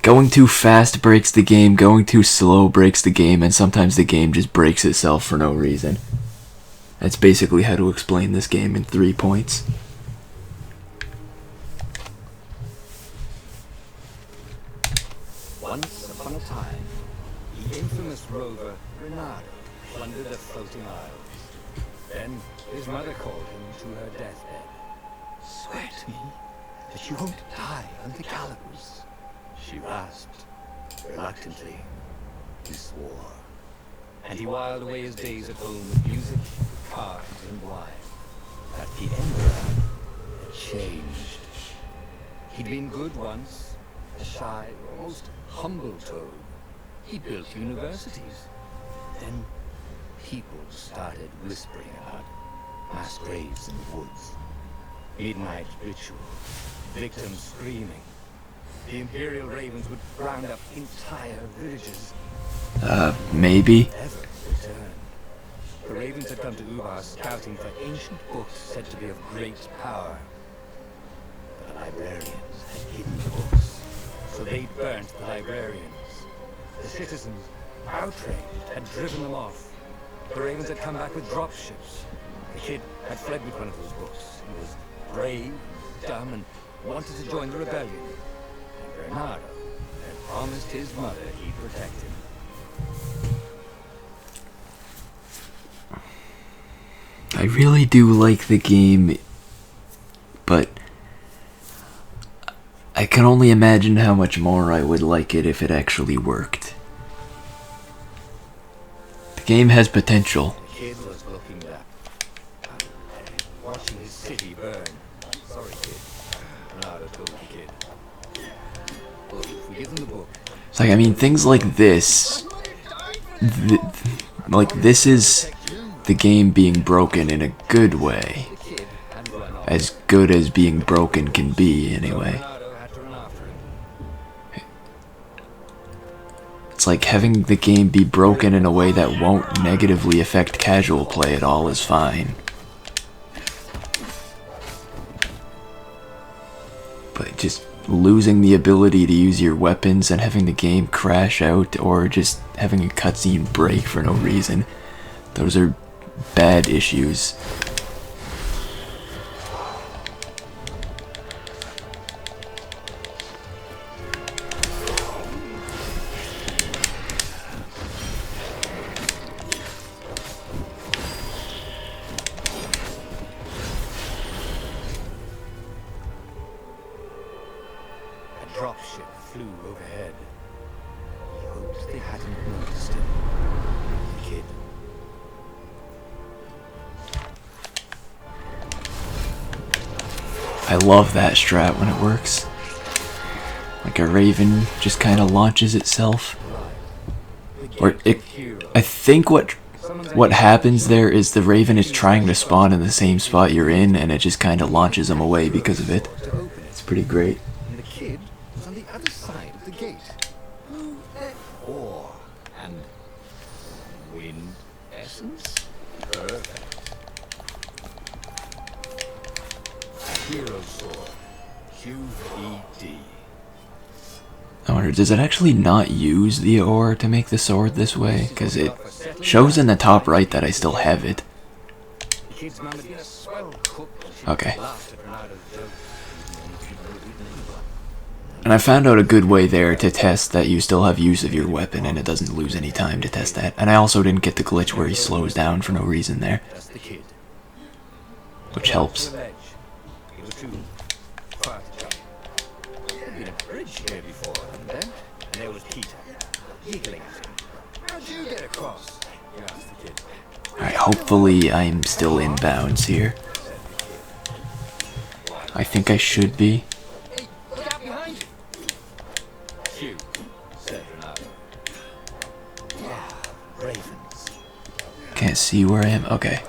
Going too fast breaks the game, going too slow breaks the game, and sometimes the game just breaks itself for no reason. That's basically how to explain this game in 3 points. Once upon a time, the infamous rover Reynardo plundered the floating isles. Then his mother called him to her deathbed. "Swear to me that you won't die on the gallows," she rasped. Reluctantly, he swore. And he whiled away his days at home with music, cards, and wine. But the Emperor had changed. He'd been good once, a shy, almost humble toad. He built universities. Then people started whispering about mass graves in the woods, midnight rituals, victims screaming. The Imperial Ravens would round up entire villages. Maybe? Never returned. The Ravens had come to Ubar scouting for ancient books said to be of great power. But the librarians had hidden the books, so they burnt the librarians. The citizens, outraged, had driven them off. The Ravens had come back with dropships. The kid had fled with one of those books. He was brave, dumb, and wanted to join the rebellion. And Reynardo had promised his mother he'd protect him. I really do like the game, but I can only imagine how much more I would like it if it actually worked. The game has potential. The kid was looking back, watching his city burn. "Sorry, kid," Reynardo told the kid. "Look, if we give them the book..." It's like, I mean, things like this, this is the game being broken in a good way. The kid had run off. As good as being broken can be, anyway. Reynardo had to run after him. It's like having the game be broken in a way that won't negatively affect casual play at all is fine. But just losing the ability to use your weapons and having the game crash out, or just having a cutscene break for no reason, those are bad issues. A dropship flew overhead. He hoped they hadn't noticed him. The kid. I love that strat when it works. Like a raven just kind of launches itself. Or it, I think what happens there is the raven is trying to spawn in the same spot you're in, and it just kind of launches them away because of it. It's pretty great. And the kid was on the other side of the gate. Who let ore and wind essence? Perfect. A hero sword. QED. I wonder, does it actually not use the ore to make the sword this way? Because it shows in the top right that I still have it. The kid's mum had been a swell cook. Okay. Laughed at Reynardo's jokes. And I found out a good way there to test that you still have use of your weapon and it doesn't lose any time to test that. And I also didn't get the glitch where he slows down for no reason there, That's the kid. which helps. To the ledge. It was too far to jump. There'd been a bridge here before, hadn't there? And there was Peter, giggling at him. "How'd you get across?" he asked the kid. Alright, hopefully I'm still in bounds here. I think I should be. "Hey, look out behind you!" "Phew," said Reynardo. "Ah, ravens." Can't see where I am. Okay.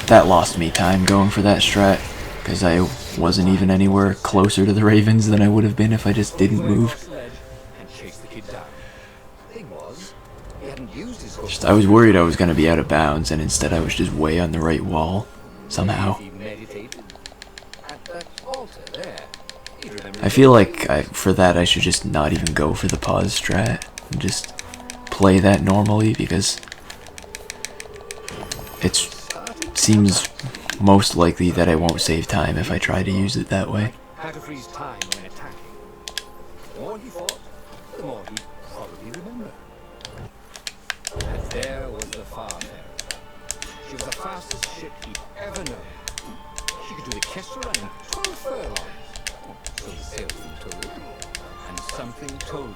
That lost me time going for that strat, because I wasn't even anywhere closer to the ravens than I would have been if I just didn't move. Sledge and chased the kid down. The thing was, he hadn't used his hook. I was worried I was going to be out of bounds, and instead I was just way on the right wall, somehow. He meditated. At that I feel like for that I should just not even go for the pause strat and just play that normally, because it seems most likely that I won't save time if I try to use it that way. How to freeze time when attacking. The more he fought, the more he'd probably remember. And there was the Farfarer. She was the fastest ship he'd ever known. She could do the Kessel Run in 12 furlongs. So the salesman told him. And something told him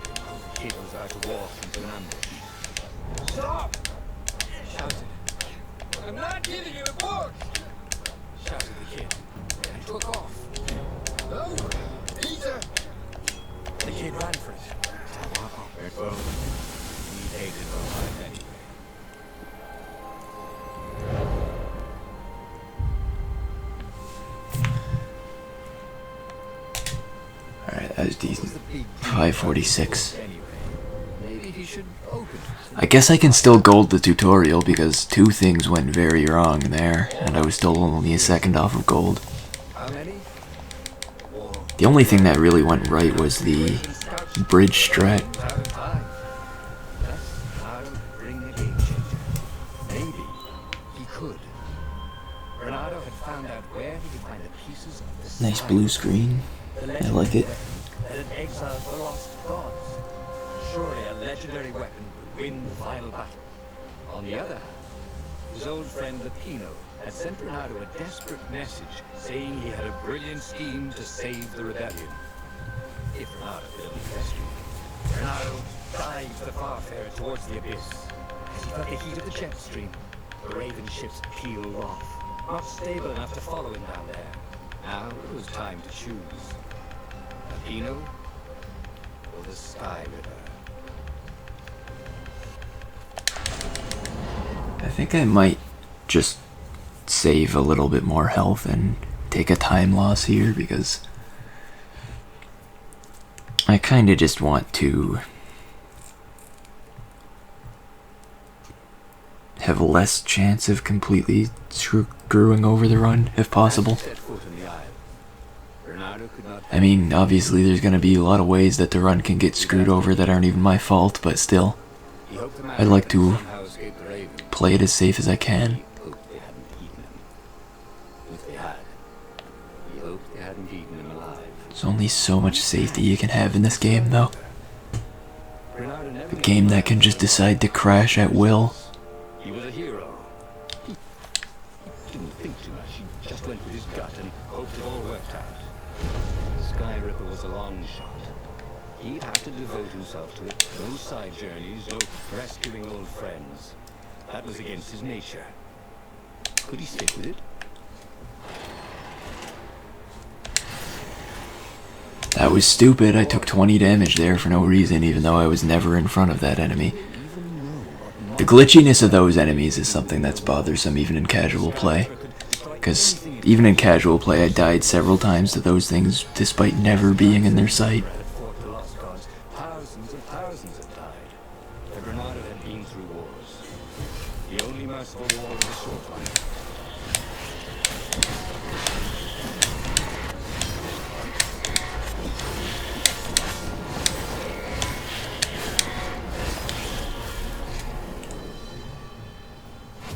the kid was about to walk into an ambush. Stop! He shouted. I'm not giving you a push! Shouted the kid, and took off. No! Peter! The kid ran for it. Well, he hated her life anyway. Alright, that was decent. 546. Anyway, maybe he should open it. I guess I can still gold the tutorial because two things went very wrong there, and I was still only a second off of gold. How many? The only thing that really went right was the bridge strat. Out of time. That's how to bring the game changer. Maybe he could. Bernardo had found out where he could find the pieces of the Nice sky. blue screen. I like it. That had exiled the lost gods. Surely a legendary weapon would win the final battle. On the other hand, his old friend Lapino had sent Bernardo a desperate message saying he had a brilliant scheme to save the rebellion. If Bernardo could only rescue Bernardo dived the Farfarer towards the abyss. As he felt the heat of the jet stream, the Raven ships peeled off, not stable enough to follow him down there. Now it was time to choose. Lapino or the Sky River? I think I might just save a little bit more health and take a time loss here, because I kind of just want to have less chance of completely screwing over the run, if possible. Set foot in the isle. Bernardo could not. I mean, obviously there's going to be a lot of ways that the run can get screwed over that aren't even my fault, but still, He hoped the man I'd like could to somehow escape the Raven. play it as safe as I can. He hoped they hadn't eaten him. If they had, he hoped they hadn't eaten him alive. There's only so much safety you can have in this game, though. Bernardo never A knew game that what can just decide to crash at will. He was a hero. He didn't think too much. He just went with his gut and hoped it all worked out. Sky Ripper was a long shot. He'd have to devote himself to it. No side journeys, no rescuing old friends. That was against his nature. Could he stick with it? That was stupid. I took 20 damage there for no reason, even though I was never in front of that enemy. The glitchiness of those enemies is something that's bothersome even in casual play. Because even in casual play I died several times to those things despite never being in their sight. Had fought the lost gods. Thousands and thousands had died. The Bernardo had been through wars. The only merciful war was a short one.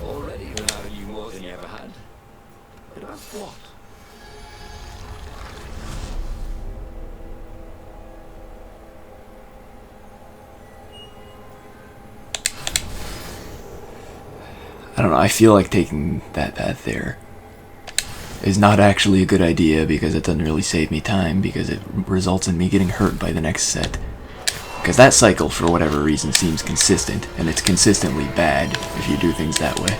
Already Bernardo knew more than he ever had. But about what? I don't know, I feel like taking that path there is not actually a good idea, because it doesn't really save me time, because it results in me getting hurt by the next set. Because that cycle, for whatever reason, seems consistent, and it's consistently bad if you do things that way.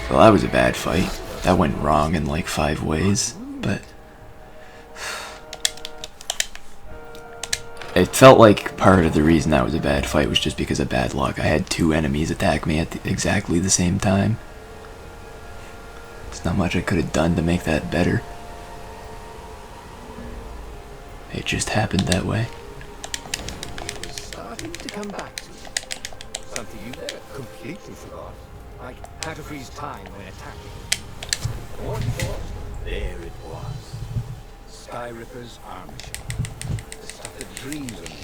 Well, that was a bad fight. That went wrong in like 5 ways, but it felt like part of the reason that was a bad fight was just because of bad luck. I had 2 enemies attack me at exactly the same time. There's not much I could have done to make that better. It just happened that way. Was starting to come back to you. Something you never completely forgot. like how to freeze time when attacking. What for? There it was. Skyripper's armor shell. The stuff that dreams of me.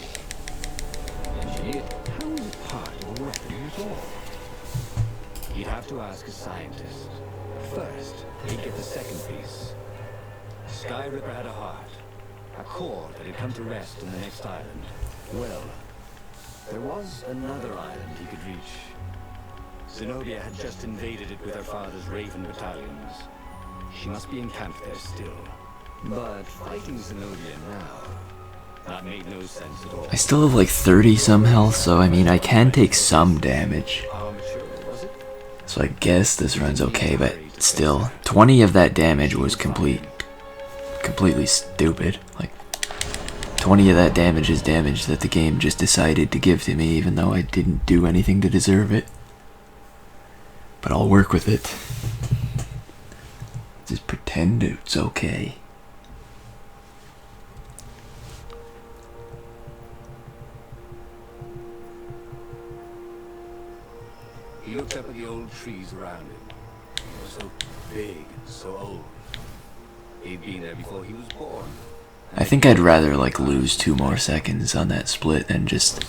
Engineer, how is it part of a weapon at all? You'd have to ask a scientist. First, he'd get the second piece. Skyripper had a heart. A core that had come to rest in the next island. Well, there was another island he could reach. Zenobia had just invaded it with her father's Raven battalions. She must be encamped there still. But fighting Zenobia now, that made no sense at all. I still have like 30 some health, so I mean I can take some damage. How mature was it? So I guess this run's okay, but still, 20 of that damage was completely stupid. Like, 20 of that damage is damage that the game just decided to give to me, even though I didn't do anything to deserve it. But I'll work with it. Just pretend it's okay. He looked up at the old trees around him. They were so big and so old. He'd been there before he was born. I think I'd rather like lose 2 more seconds on that split than just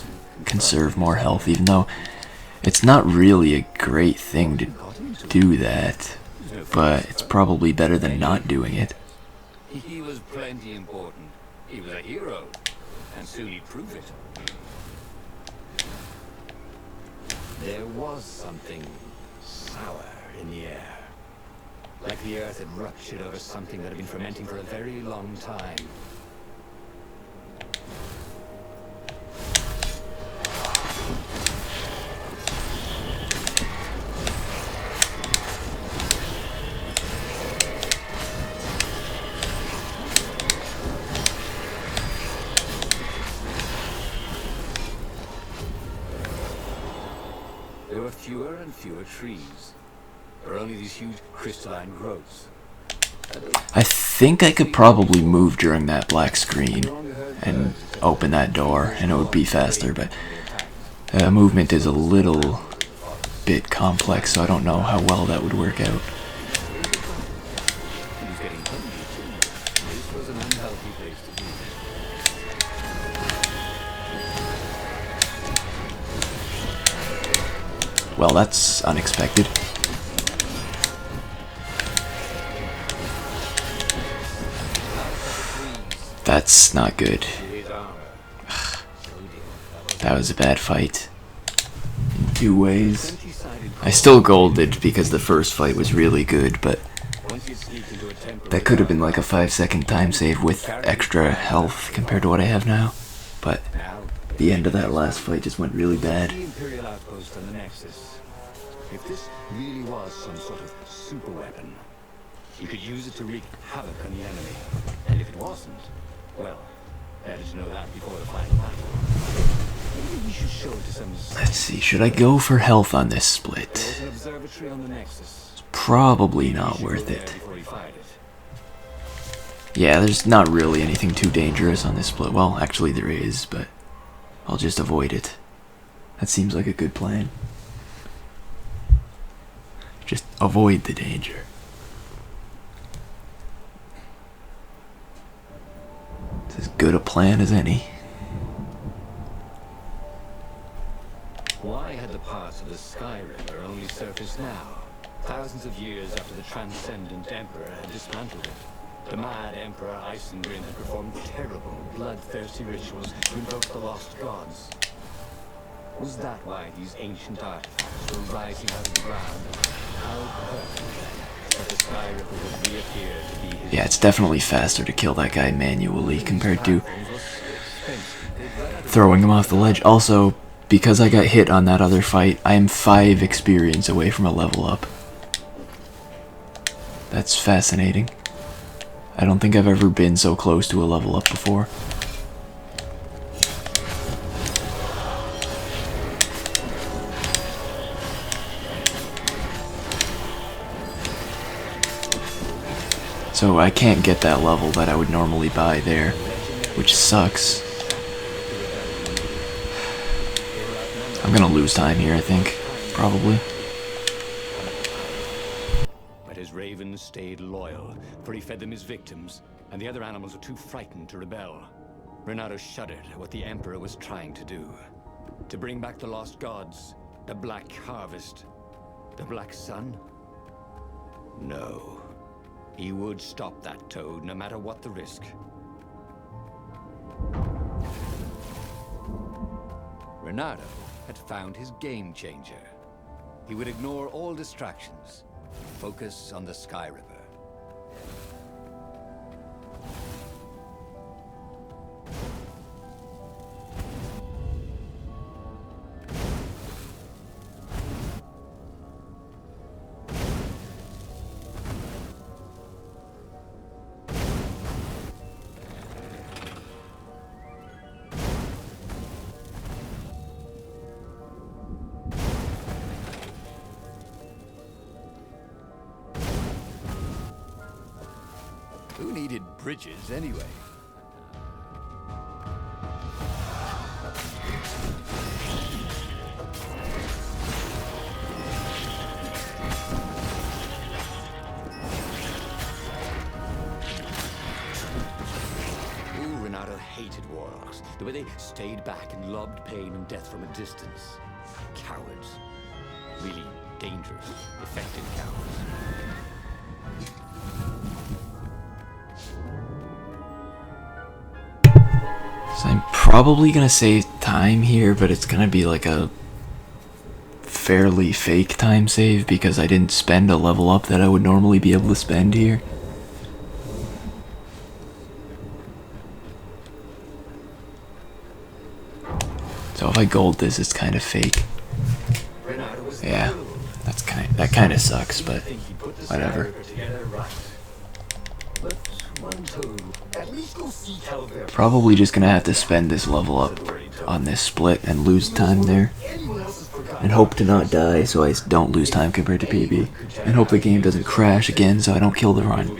conserve more health, even though it's not really a great thing to do that, but it's probably better than not doing it. He was plenty important. He was a hero, and soon he'd prove it. There was something sour in the air. Like the earth had ruptured over something that had been fermenting for a very long time. There were fewer and fewer trees. There were only these huge crystalline growths. I think I could probably move during that black screen and open that door and it would be faster, but movement is a little bit complex, so I don't know how well that would work out. He was getting hungry too. This was an unhealthy place to be. Well, that's unexpected. That's not good. His armor. That was a bad fight. In 2 ways. 20-sided I still golded because the first fight was really good, but once you sneaked into a temple. that could have been like a 5-second time save with extra health compared to what I have now. But Now, the end of that last fight just went really bad. the Imperial outpost on the Nexus. If this really was some sort of super weapon, you could use it to wreak havoc on the enemy. And if it wasn't, well, better to know that before the final battle. Maybe we should show it to some. Let's see, should I go for health on this There split? was an observatory on the Nexus. Probably not You should worth go there it. before he fired it. Yeah, there's not really anything too dangerous on this split. Well, actually there is, but I'll just avoid it. That seems like a good plan. Just avoid the danger. It's as good a plan as any. Why had the parts of the Skyripper only surfaced now? Thousands of years after the Transcendent Emperor had dismantled it. The mad Emperor Isengrin had performed terrible, bloodthirsty rituals to invoke the lost gods. Was that why these ancient artifacts were rising out of the ground? How perfect then that the Skyripper would reappear to be his... Yeah, it's definitely faster to kill that guy manually compared to Platforms were so expensive, they'd run out of throwing him off the ledge. Also, because I got hit on that other fight, I am 5 experience away from a level up. That's fascinating. I don't think I've ever been so close to a level up before. So I can't get that level that I would normally buy there, which sucks. I'm gonna lose time here, I think. Probably. ravens stayed loyal, for he fed them his victims, and the other animals were too frightened to rebel. Renato shuddered at what the Emperor was trying to do. To bring back the lost gods, the Black Harvest, the Black Sun? No. He would stop that toad, no matter what the risk. Renato had found his game changer. He would ignore all distractions, focus on the Sky River. Who needed bridges anyway? Ooh, Renato hated warlocks. The way they stayed back and lobbed pain and death from a distance. Cowards. Really dangerous, effective cowards. So I'm probably gonna save time here, but it's gonna be like a fairly fake time save because I didn't spend a level up that I would normally be able to spend here. So if I gold this, it's kind of fake. Yeah, that kind of sucks, but whatever. Probably just gonna have to spend this level up on this split and lose time there. And hope to not die so I don't lose time compared to PB. And hope the game doesn't crash again so I don't kill the run.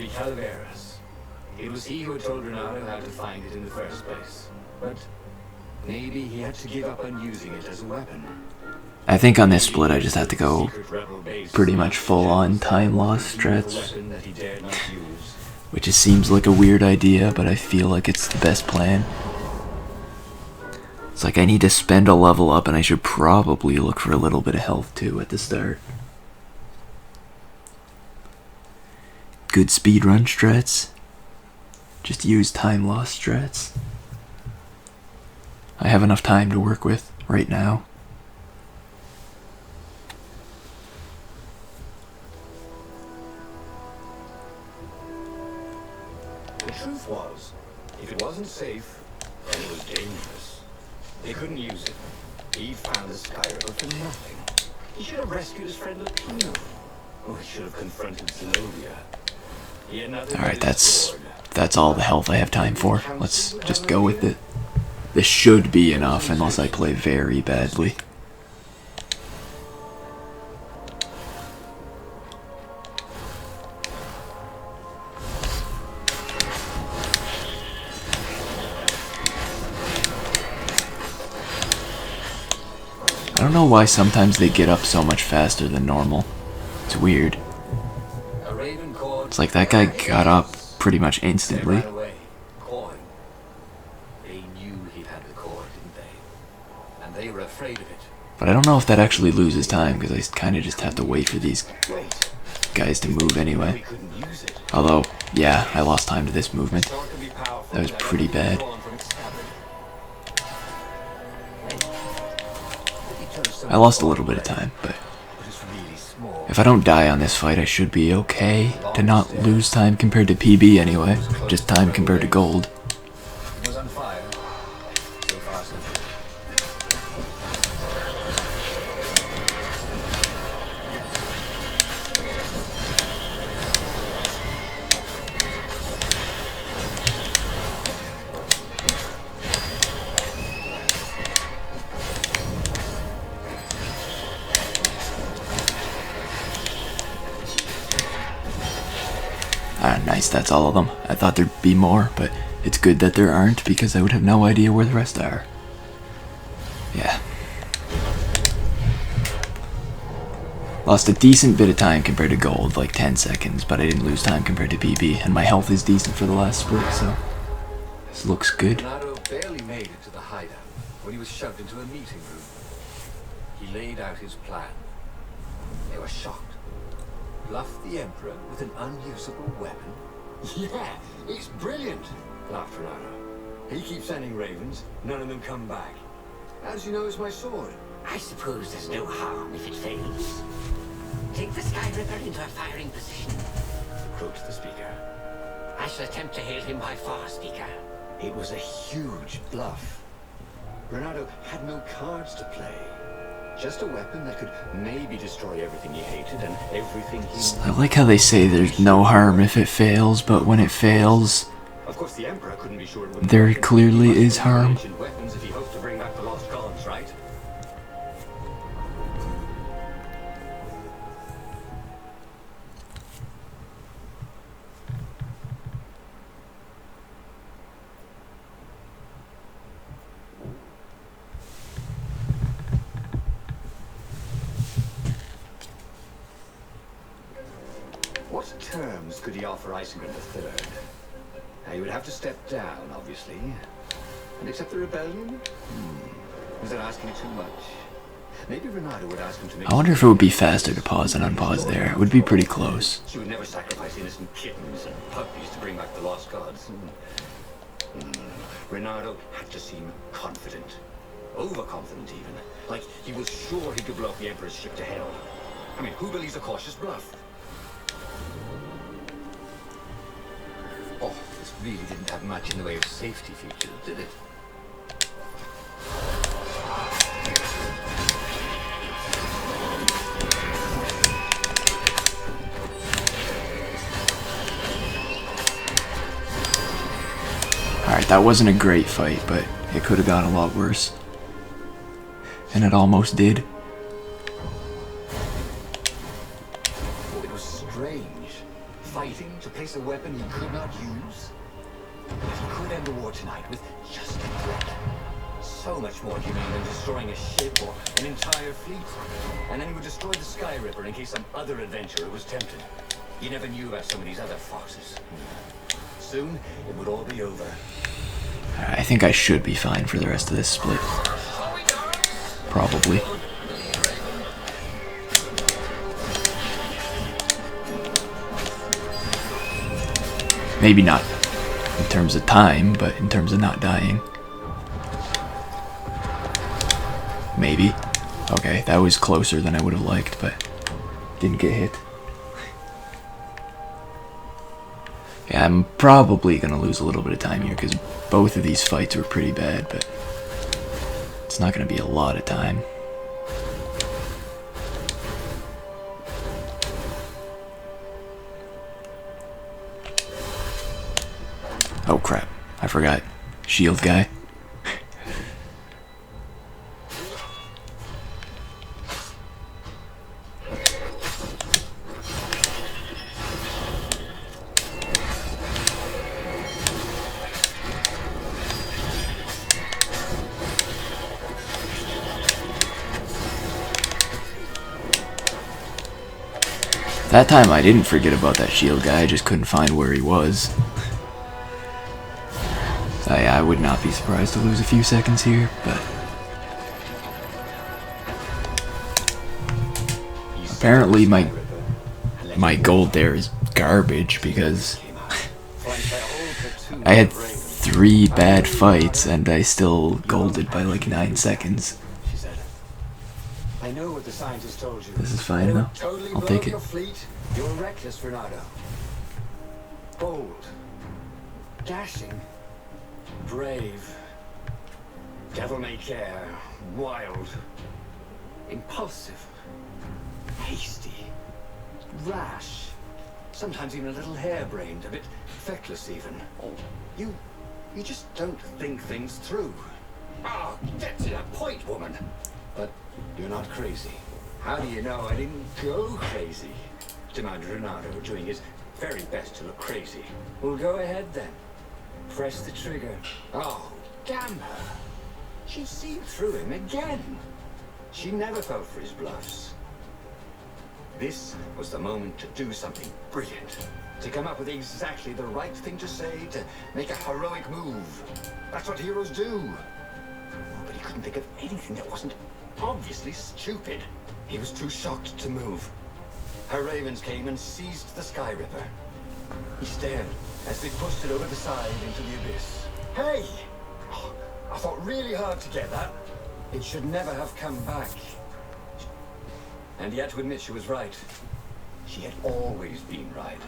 It was he who had told Renato how to find it in the first place. But maybe he had to give up on using it as a weapon. I think on this split I just have to go pretty much full on time loss strats. Which just seems like a weird idea, but I feel like it's the best plan. It's like I need to spend a level up and I should probably look for a little bit of health too at the start. Good speedrun strats. Just use time loss strats. I have enough time to work with right now. The truth was, if it wasn't safe, then it was dangerous. They couldn't use it. He found the Sky River for nothing. He should have rescued his friend Lupino. Or he should have confronted Zenobia. Alright, that's all the health I have time for. Let's just go with it. This should be enough unless I play very badly. I don't know why sometimes they get up so much faster than normal. It's weird. It's like that guy got up pretty much instantly. They knew he had the core, didn't they? And they were afraid of it. But I don't know if that actually loses time because I kind of just have to wait for these guys to move anyway. Although, yeah, I lost time to this movement. That was pretty bad. I lost a little bit of time, but if I don't die on this fight, I should be okay to not lose time compared to PB anyway. Just time compared to gold. Ah, nice, that's all of them. I thought there'd be more, but it's good that there aren't because I would have no idea where the rest are. Yeah. Lost a decent bit of time compared to gold, like 10 seconds, but I didn't lose time compared to PB, and my health is decent for the last split, so this looks good. Renato barely made it to the hideout when he was shoved into a meeting room. He laid out his plan. They were shocked. Bluff the Emperor with an unusable weapon? Yeah, it's brilliant, laughed Renato. He keeps sending ravens, none of them come back. How does he know it's my sword? I suppose there's no harm if it fails. Take the Sky Ripper into a firing position. Croaked the speaker. I shall attempt to hail him by far, Speaker. It was a huge bluff. Renato had no cards to play. Just a weapon that could maybe destroy everything he hated and everything he... I like how they say there's no harm if it fails, but when it fails, Of course, the Emperor couldn't be sure it wouldn't there work. clearly He must is harm. mention weapons if he hopes to bring back the lost gods, right? What terms could he offer Isengrim III? Now, he would have to step down, obviously, and accept the rebellion? Was that asking too much? Maybe Renato would ask him to make... I wonder if it would be faster to pause and unpause there. It would be pretty close. She would never sacrifice innocent kittens and puppies to bring back the lost gods. Renato had to seem confident. Overconfident, even. Like he was sure he could blow up the Emperor's ship to hell. I mean, who believes a cautious bluff? Oh, this really didn't have much in the way of safety features, did it? Alright, that wasn't a great fight, but it could have gone a lot worse. And it almost did. Oh, it was strange. Fighting to place a weapon he could not use. But he could end the war tonight with just a threat. So much more humane than destroying a ship or an entire fleet. And then he would destroy the Sky Ripper in case some other adventurer was tempted. You never knew about some of these other foxes. Soon, it would all be over. I think I should be fine for the rest of this split. Probably. Maybe not in terms of time, but in terms of not dying. Maybe. Okay, that was closer than I would have liked, but didn't get hit. Yeah, I'm probably gonna lose a little bit of time here because both of these fights were pretty bad, but it's not gonna be a lot of time. Oh crap, I forgot. Shield guy. That time I didn't forget about that shield guy, I just couldn't find where he was. So yeah, I would not be surprised to lose a few seconds here, but... apparently my gold there is garbage because I had 3 bad fights and I still golded by like 9 seconds. I know what the scientists told you. This is fine though. Totally I'll blow take up it. your fleet. You're reckless, Renato. Bold. Dashing. Brave. Devil may care. Wild. Impulsive. Hasty. Rash. Sometimes even a little harebrained. A bit feckless even. You just don't think things through. Oh, get to the point, woman. But you're not crazy. How do you know I didn't go crazy? Demanded Renato, doing his very best to look crazy. Well, go ahead then. Press the trigger. Oh, damn her. She's seen through him again. She never fell for his bluffs. This was the moment to do something brilliant. To come up with exactly the right thing to say, to make a heroic move. That's what heroes do. But he couldn't think of anything that wasn't obviously stupid. He was too shocked to move. Her ravens came and seized the Sky Ripper. He stared as they pushed it over the side into the abyss. Hey! Oh, I thought really hard to get that. It should never have come back. And he had to admit she was right. She had always been right.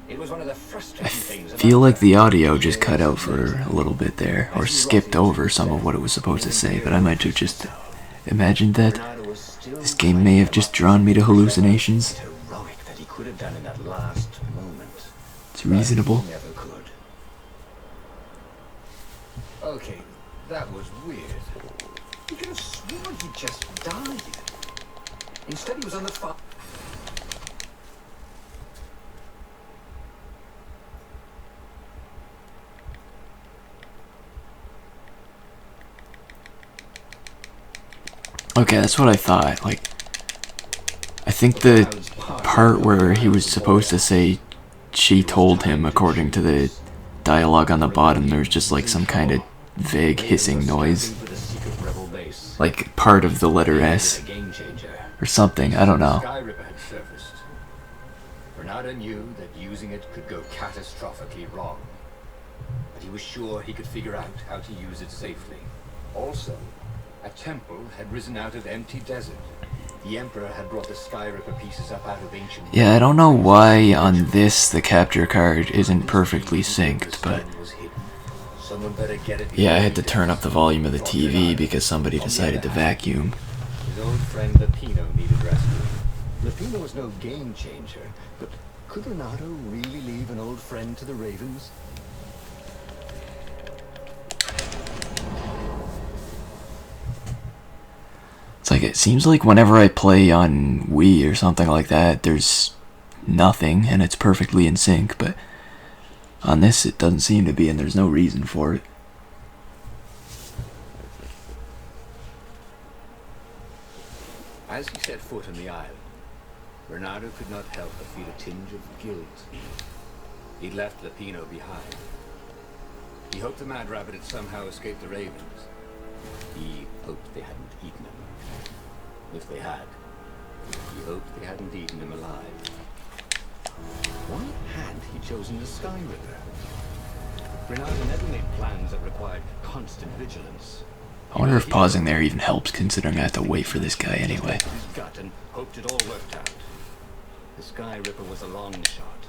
It was one of the frustrating things. I feel like the audio just cut out for a little bit there, or skipped over some of what it was supposed to say, but I might have just imagined that. This game may have just drawn me to hallucinations. Heroic that he could have done in that last moment. It's reasonable. He never could. Okay, that was weird. He could have sworn he just died. Instead, he was on the farm. Okay, that's what I thought. Like, I think the part where he was supposed to say she told him, according to the dialogue on the bottom, there was just like some kind of vague hissing noise. Like part of the letter S. Or something, I don't know. Sky Ripper had surfaced. Bernardo knew that using it could go catastrophically wrong. But he was sure he could figure out how to use it safely. Also, a temple had risen out of empty desert. The Emperor had brought the Sky Ripper pieces up out of ancient... Yeah, I don't know why on this the capture card isn't perfectly synced, but... Someone better get it. Yeah, I had to turn up the volume of the TV because somebody decided to vacuum. His old friend Lapino needed rescuing. Lapino was no game changer, but could Renato really leave an old friend to the Ravens? It's like, it seems like whenever I play on Wii or something like that, there's nothing and it's perfectly in sync, but on this it doesn't seem to be, and there's no reason for it. As he set foot on the island, Renato could not help but feel a tinge of guilt. He'd left Lapino behind. He hoped the Mad Rabbit had somehow escaped the Ravens. He hoped they hadn't eaten him. If they had, he hoped they hadn't eaten him alive. Why hadn't he chosen the Sky Ripper? Renato never made plans that required constant vigilance. I wonder if pausing there even helps, considering I have to wait for this guy anyway. His gut and hoped it all worked out. The Sky Ripper was a long shot.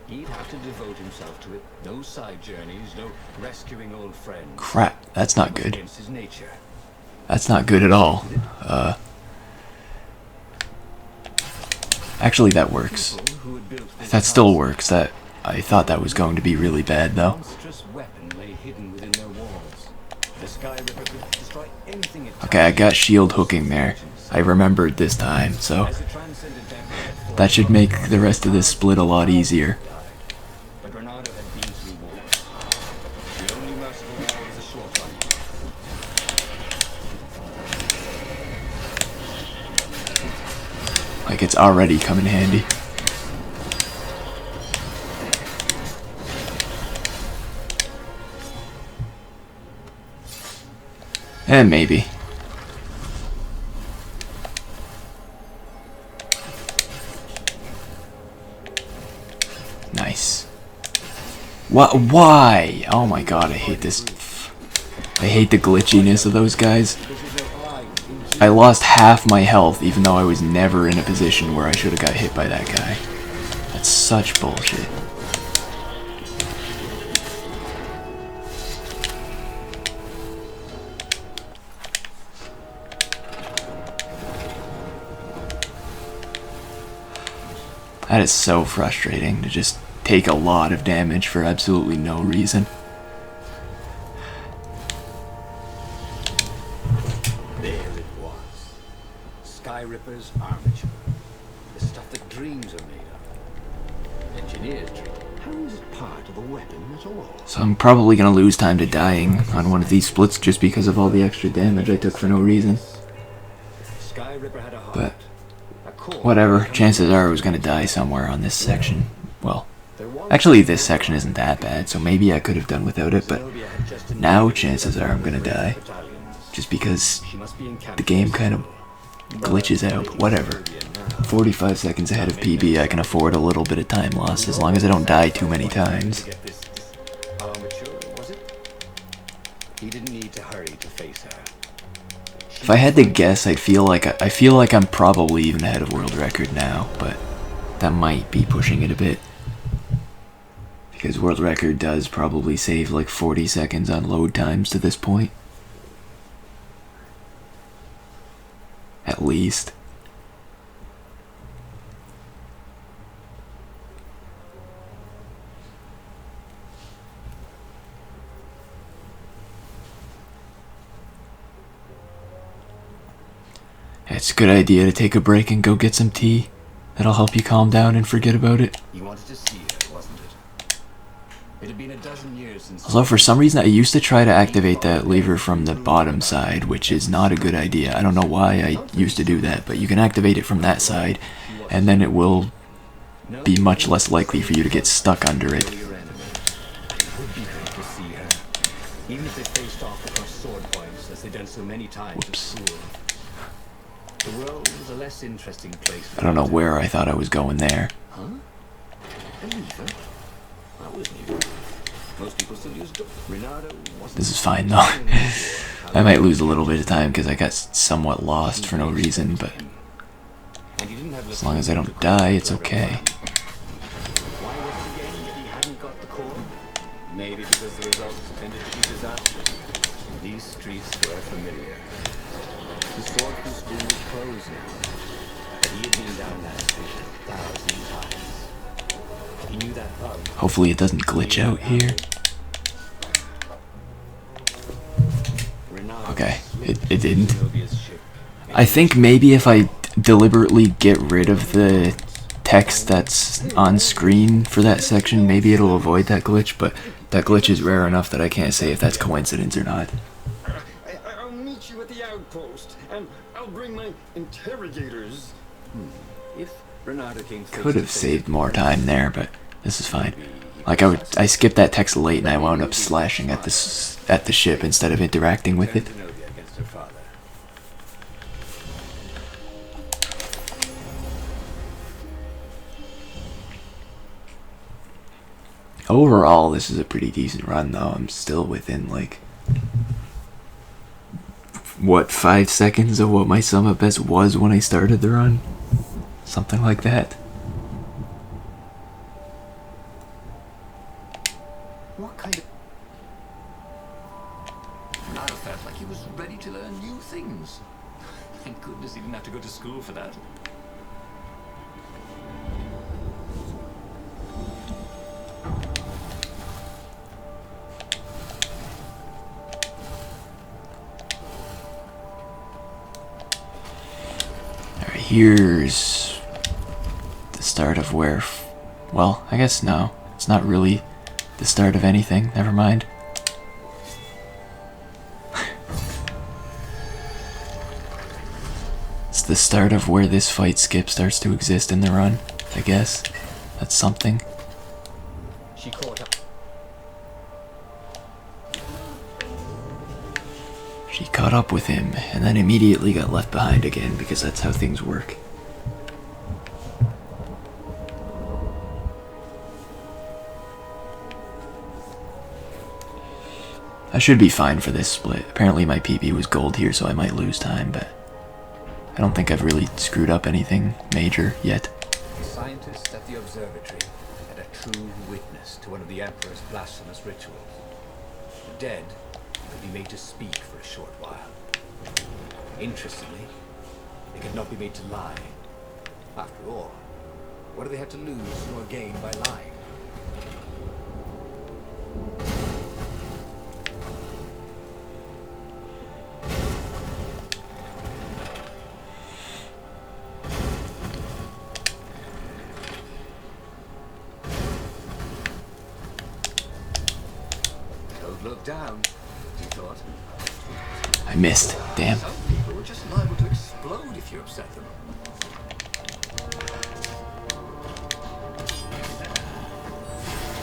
He'd have to devote himself to it. No side journeys, no rescuing old friends. Crap, that's not good. Against his nature. That's not good at all. Actually, that works. That still works. That I thought that was going to be really bad, though. Monstrous weapon lay hidden within their walls. The Sky Ripper could destroy anything it Okay, I got shield hooking there. I remembered this time, so that should make the rest of this split a lot easier. But Renato had been through wars. The only merciful war was a short one. Like, it's already come in handy. And maybe. Nice. What? Why? Oh my god, I hate this. I hate the glitchiness of those guys. I lost half my health even though I was never in a position where I should have got hit by that guy. That's such bullshit. That is so frustrating to just take a lot of damage for absolutely no reason. There it was. Sky Ripper's armature. The stuff that dreams are made of. Engineers dream. How is it part of a weapon at all? So I'm probably gonna lose time to dying on one of these splits just because of all the extra damage I took for no reason. Sky Ripper had a heart. But A Whatever, chances are I was gonna die somewhere on this section. Well, actually this section isn't that bad, so maybe I could have done without it, but now chances are I'm gonna die. Just because the game kind of glitches out, but whatever. 45 seconds ahead of PB, I can afford a little bit of time loss, as long as I don't die too many times. He didn't need to hurry to face her. If I had to guess, I feel like I'm probably even ahead of world record now, but that might be pushing it a bit. Because world record does probably save like 40 seconds on load times to this point. At least. It's a good idea to take a break and go get some tea. That'll help you calm down and forget about it. You wanted to see her, wasn't it? It had been a dozen years since... Although for some reason I used to try to activate that lever from the bottom side, which is not a good idea. I don't know why I used to do that, but you can activate it from that side, and then it will be much less likely for you to get stuck under it. It would be good to see her, even if they faced off across sword points, as they've done so many times at school. The world was a less interesting place. I don't know where I thought I was going there. Huh? A lever? That was new. Most people still use Reynardo wasn't... This is fine though. I might lose a little bit of time because I got somewhat lost for no reason, but And you didn't have as long as I don't die, it's okay. Why was it again that he hadn't got the core? Maybe because the results tended to be disastrous. These streets were familiar. The swordfish school was closed now. But he had been down that street 1,000 times. He knew that pub. Hopefully it doesn't glitch out here. Okay, it didn't. I think maybe if I deliberately get rid of the text that's on screen for that section, maybe it'll avoid that glitch, but that glitch is rare enough that I can't say if that's coincidence or not. I'll meet you at the outpost, and I'll bring my interrogators. If Reynardo came Could have saved more time there, but this is fine. Like I skipped that text late and I wound up slashing at the ship instead of interacting with it. against her father. Overall, this is a pretty decent run though. I'm still within like, what, 5 seconds of what my sum up best was when I started the run? Something like that. What kind of... Reynardo felt like he was ready to learn new things. Thank goodness he didn't have to go to school for that. Alright, here's the start of where... Well, I guess no. It's not really the start of anything. Never mind. It's the start of where this fight skip starts to exist in the run, I guess. That's something. She caught up. She caught up with him, and then immediately got left behind again, because that's how things work. I should be fine for this split. Apparently my PB was gold here, so I might lose time, but I don't think I've really screwed up anything major yet. The scientist at the observatory had a true witness to one of the Emperor's blasphemous rituals. The dead could be made to speak for a short while. Interestingly, they could not be made to lie. After all, what do they have to lose or gain by lying? Don't look down, he thought. I missed. Damn. Some people are just liable to explode if you upset them.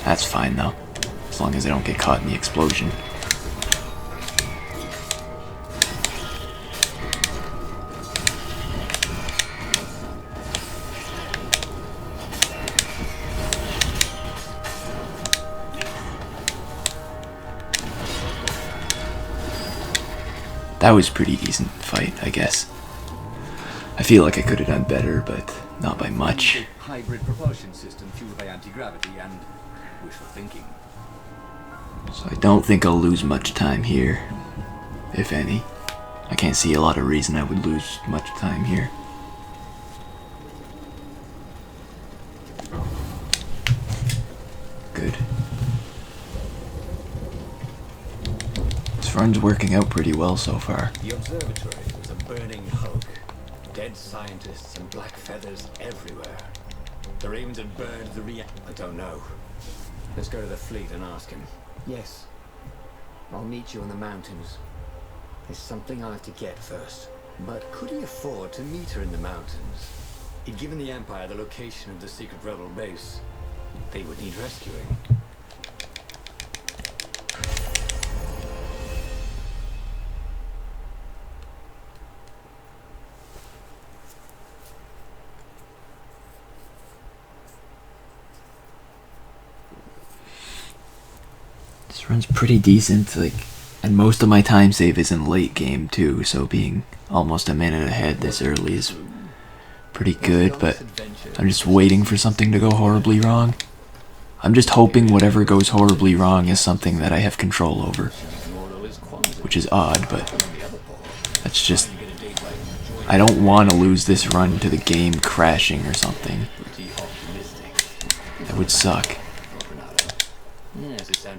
That's fine though, as long as I don't get caught in the explosion. That was a pretty decent fight, I guess. I feel like I could have done better, but not by much. Hybrid propulsion system fueled by anti-gravity and wishful thinking. So I don't think I'll lose much time here, if any. I can't see a lot of reason I would lose much time here. Good. This run's working out pretty well so far. The observatory was a burning hulk. Dead scientists and black feathers everywhere. The Ravens had burned the I don't know. Let's go to the fleet and ask him. Yes. I'll meet you in the mountains. There's something I have to get first. But could he afford to meet her in the mountains? He'd given the Empire the location of the secret rebel base. They would need rescuing. This run's pretty decent, like, and most of my time save is in late game too, so being almost a minute ahead this early is pretty good, but I'm just waiting for something to go horribly wrong. I'm just hoping whatever goes horribly wrong is something that I have control over, which is odd, but that's just, I don't want to lose this run to the game crashing or something. That would suck.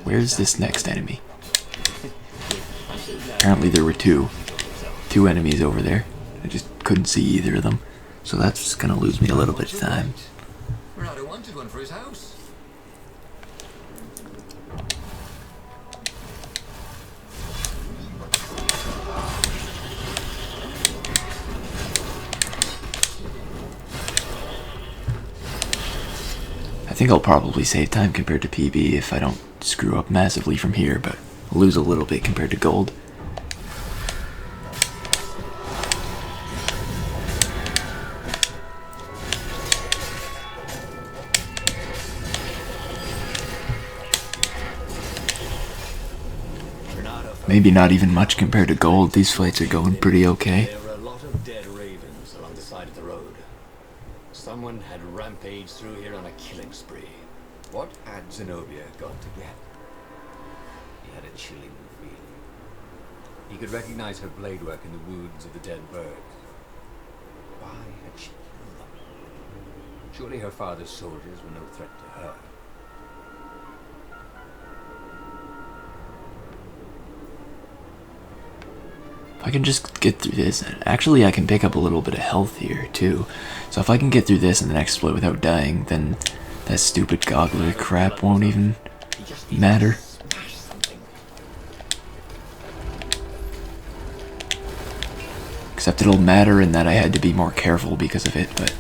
Where's this next enemy? Apparently there were two enemies over there. I just couldn't see either of them. So that's just gonna lose me a little bit of time. Renato wanted one for his house. I think I'll probably save time compared to PB if I don't screw up massively from here, but I'll lose a little bit compared to gold. Maybe not even much compared to gold. These fights are going pretty okay. There were a lot of dead ravens along the side of the road. Someone had rampaged through here on a killing spree. What had Zenobia got to get? He had a chilling feeling. He could recognize her blade work in the wounds of the dead birds. Why had she killed them? Surely her father's soldiers were no threat to her. If I can just get through this, and actually I can pick up a little bit of health here too. So if I can get through this and the next split without dying, then that stupid goggler crap won't even matter. Except it'll matter in that I had to be more careful because of it, but...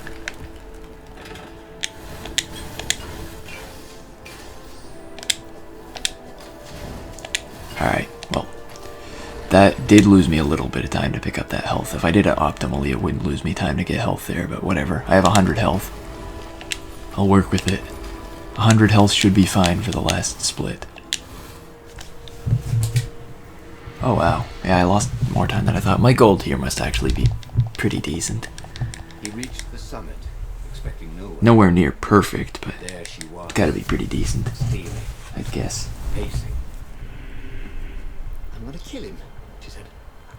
Alright, well, that did lose me a little bit of time to pick up that health. If I did it optimally, it wouldn't lose me time to get health there, but whatever. I have 100 health. I'll work with it. 100 health should be fine for the last split. Oh wow, yeah, I lost more time than I thought. My gold here must actually be pretty decent. He reached the summit, expecting no one. Nowhere near perfect, but There she was. it's gotta be pretty decent, Stealing, I'd guess. pacing. I'm gonna kill him, she said.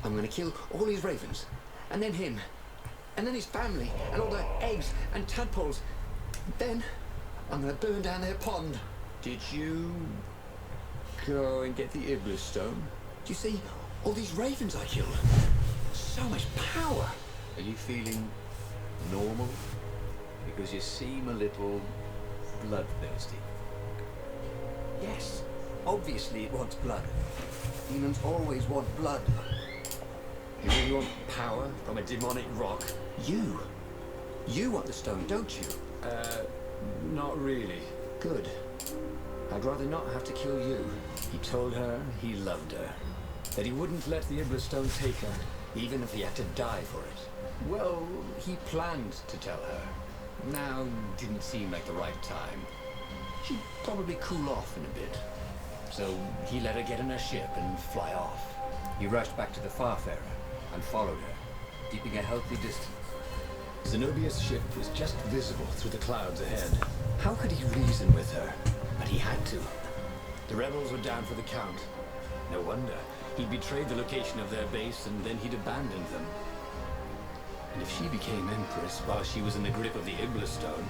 I'm gonna kill all his ravens, and then him, and then his family, and all their eggs and tadpoles. Then I'm gonna burn down their pond. Did you go and get the Iblis stone? Do you see all these ravens I killed? So much power. Are you feeling normal? Because you seem a little bloodthirsty. Yes, obviously it wants blood. Demons always want blood. You really want power from a demonic rock? You want the stone, don't you? Not really. Good. I'd rather not have to kill you. He told her he loved her, that he wouldn't let the Iblastone take her, even if he had to die for it. Well, he planned to tell her. Now didn't seem like the right time. She'd probably cool off in a bit. So he let her get in her ship and fly off. He rushed back to the Farfarer and followed her, keeping a healthy distance. Zenobia's ship was just visible through the clouds ahead. How could he reason with her? But he had to. The rebels were down for the count. No wonder. He'd betrayed the location of their base and then he'd abandoned them. And if she became Empress while she was in the grip of the Iblastone,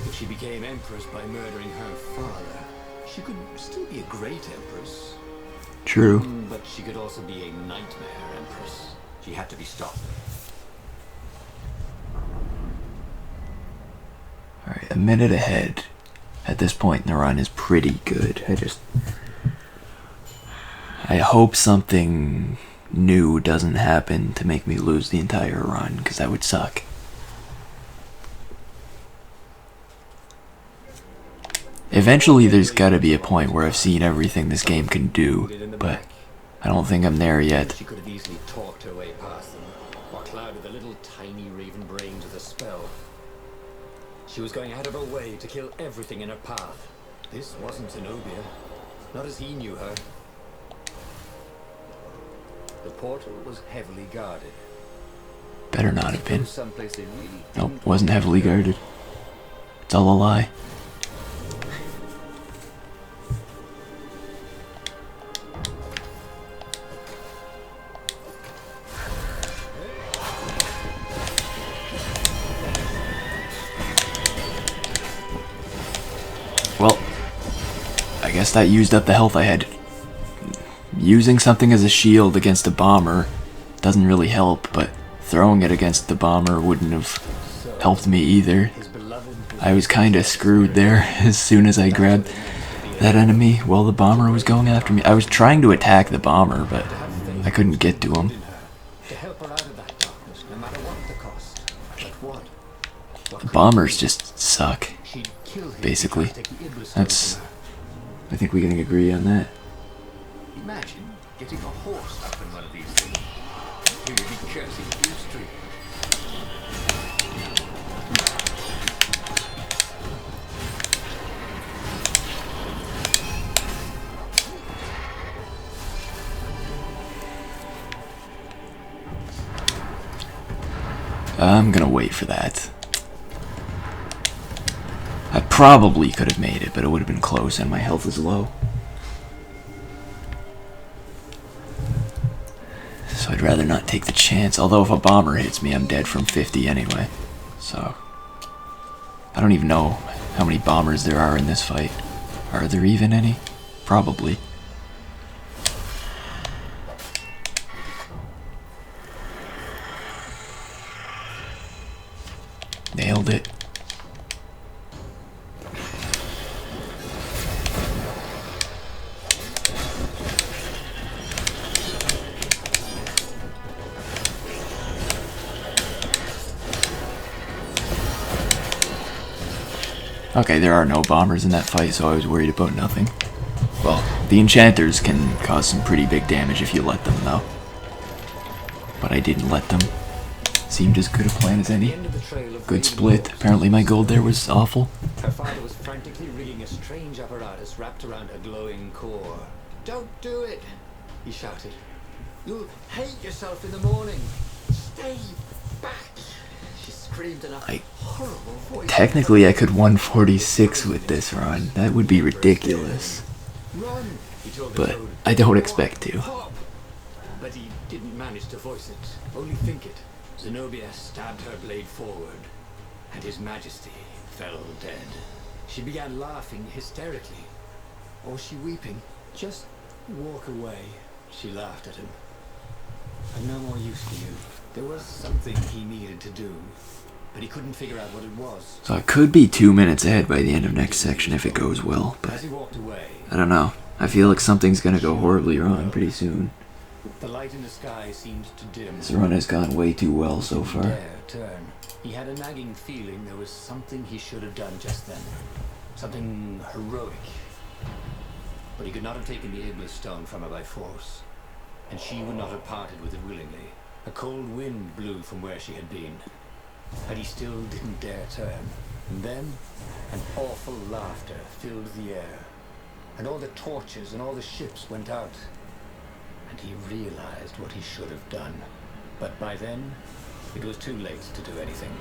if she became Empress by murdering her father, she could still be a great Empress. True. But she could also be a nightmare Empress. She had to be stopped. Alright, a minute ahead. At this point in the run is pretty good. I hope something new doesn't happen to make me lose the entire run, because that would suck. Eventually there's gotta be a point where I've seen everything this game can do, but I don't think I'm there yet. She could have easily talked her way past them, or clouded the little tiny raven brains with a spell. She was going out of her way to kill everything in her path. This wasn't Zenobia, not as he knew her. The portal was heavily guarded. Better not have been. Someplace they really Nope, wasn't heavily guarded. It's all a lie. Well, I guess that used up the health I had. Using something as a shield against a bomber doesn't really help, but throwing it against the bomber wouldn't have helped me either. I was kinda screwed there as soon as I grabbed that enemy while the bomber was going after me. I was trying to attack the bomber, but I couldn't get to him. to help her out of that darkness, no matter what the cost. But what? Bombers just suck, She'd kill him basically. to take the Iblastone That's... from her. I think we can agree on that. Imagine getting a horse up in one of these things. He would be cursing Blue Street. I'm gonna wait for that. I probably could have made it, but it would have been close and my health is low. So I'd rather not take the chance, although if a bomber hits me, I'm dead from 50 anyway. So, I don't even know how many bombers there are in this fight. Are there even any? Probably. Nailed it. Okay, there are no bombers in that fight, so I was worried about nothing. Well, the enchanters can cause some pretty big damage if you let them, though. But I didn't let them. Seemed as good a plan as any. Good split. Apparently my gold there was awful. Her father was frantically rigging a strange apparatus wrapped around her glowing core. Don't do it, he shouted. You'll hate yourself in the morning. Stay back, she screamed in a horrible voice. Technically I could 146 with this run. That would be ridiculous. Run, he told the But toad. I don't expect to. Hop. But he didn't manage to voice it, only think it. Zenobia stabbed her blade forward, and His Majesty fell dead. She began laughing hysterically. Or was she weeping? Just walk away, she laughed at him. I'm no more use to you. There was something he needed to do, but he couldn't figure out what it was. So I could be 2 minutes ahead by the end of next section if it goes well, As but he walked away, I don't know. I feel like something's gonna go horribly wrong pretty soon. the light in the sky seemed to dim. This run has gone way too well so far. Dare turn. He had a nagging feeling there was something he should have done just then. Something heroic. but he could not have taken the Iblis stone from her by force, and she would not have parted with it willingly. A cold wind blew from where she had been, but he still didn't dare turn. And then, an awful laughter filled the air, and all the torches and all the ships went out, and he realized what he should have done. But by then, it was too late to do anything.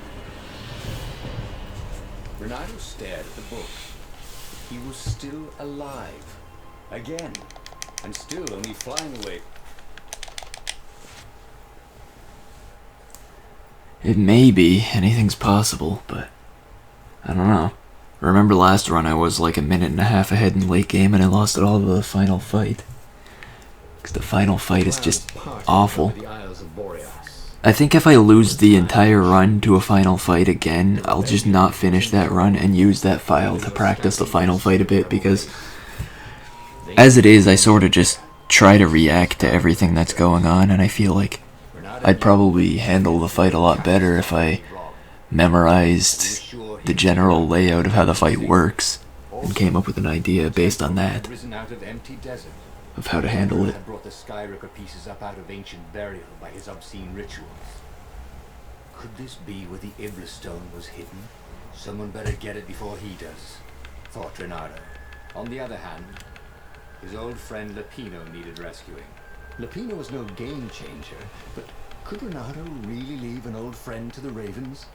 Renato stared at the book. He was still alive. Again. And still only flying away. It may be, anything's possible, but I don't know. Remember last run I was like a minute and a half ahead in late game and I lost it all to the final fight. Because the final fight is just awful. I think if I lose the entire run to a final fight again, I'll just not finish that run and use that file to practice the final fight a bit, because as it is, I sort of just try to react to everything that's going on, and I feel like I'd probably handle the fight a lot better if I memorized the general layout of how the fight works and came up with an idea based on that of how to handle it. Had brought the Skyripper pieces up out of ancient burial by his obscene rituals. Could this be where the Iblis stone was hidden? Someone better get it before he does, thought Renato. On the other hand, his old friend Lapino needed rescuing. Lapino was no game changer, but could Renato really leave an old friend to the Ravens?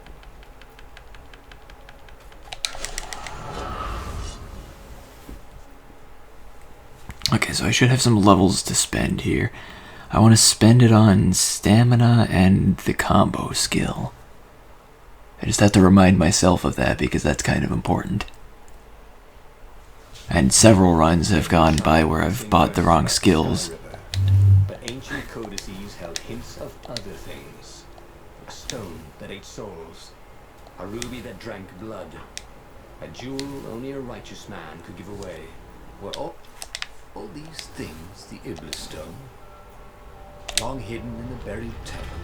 Okay, so I should have some levels to spend here. I want to spend it on stamina and the combo skill. I just have to remind myself of that because that's kind of important. And several runs have gone by where I've bought the wrong skills. But ancient codices held hints of other things. A stone that ate souls. A ruby that drank blood. A jewel only a righteous man could give away. Were all these things the Iblis stone? Long hidden in the buried temple.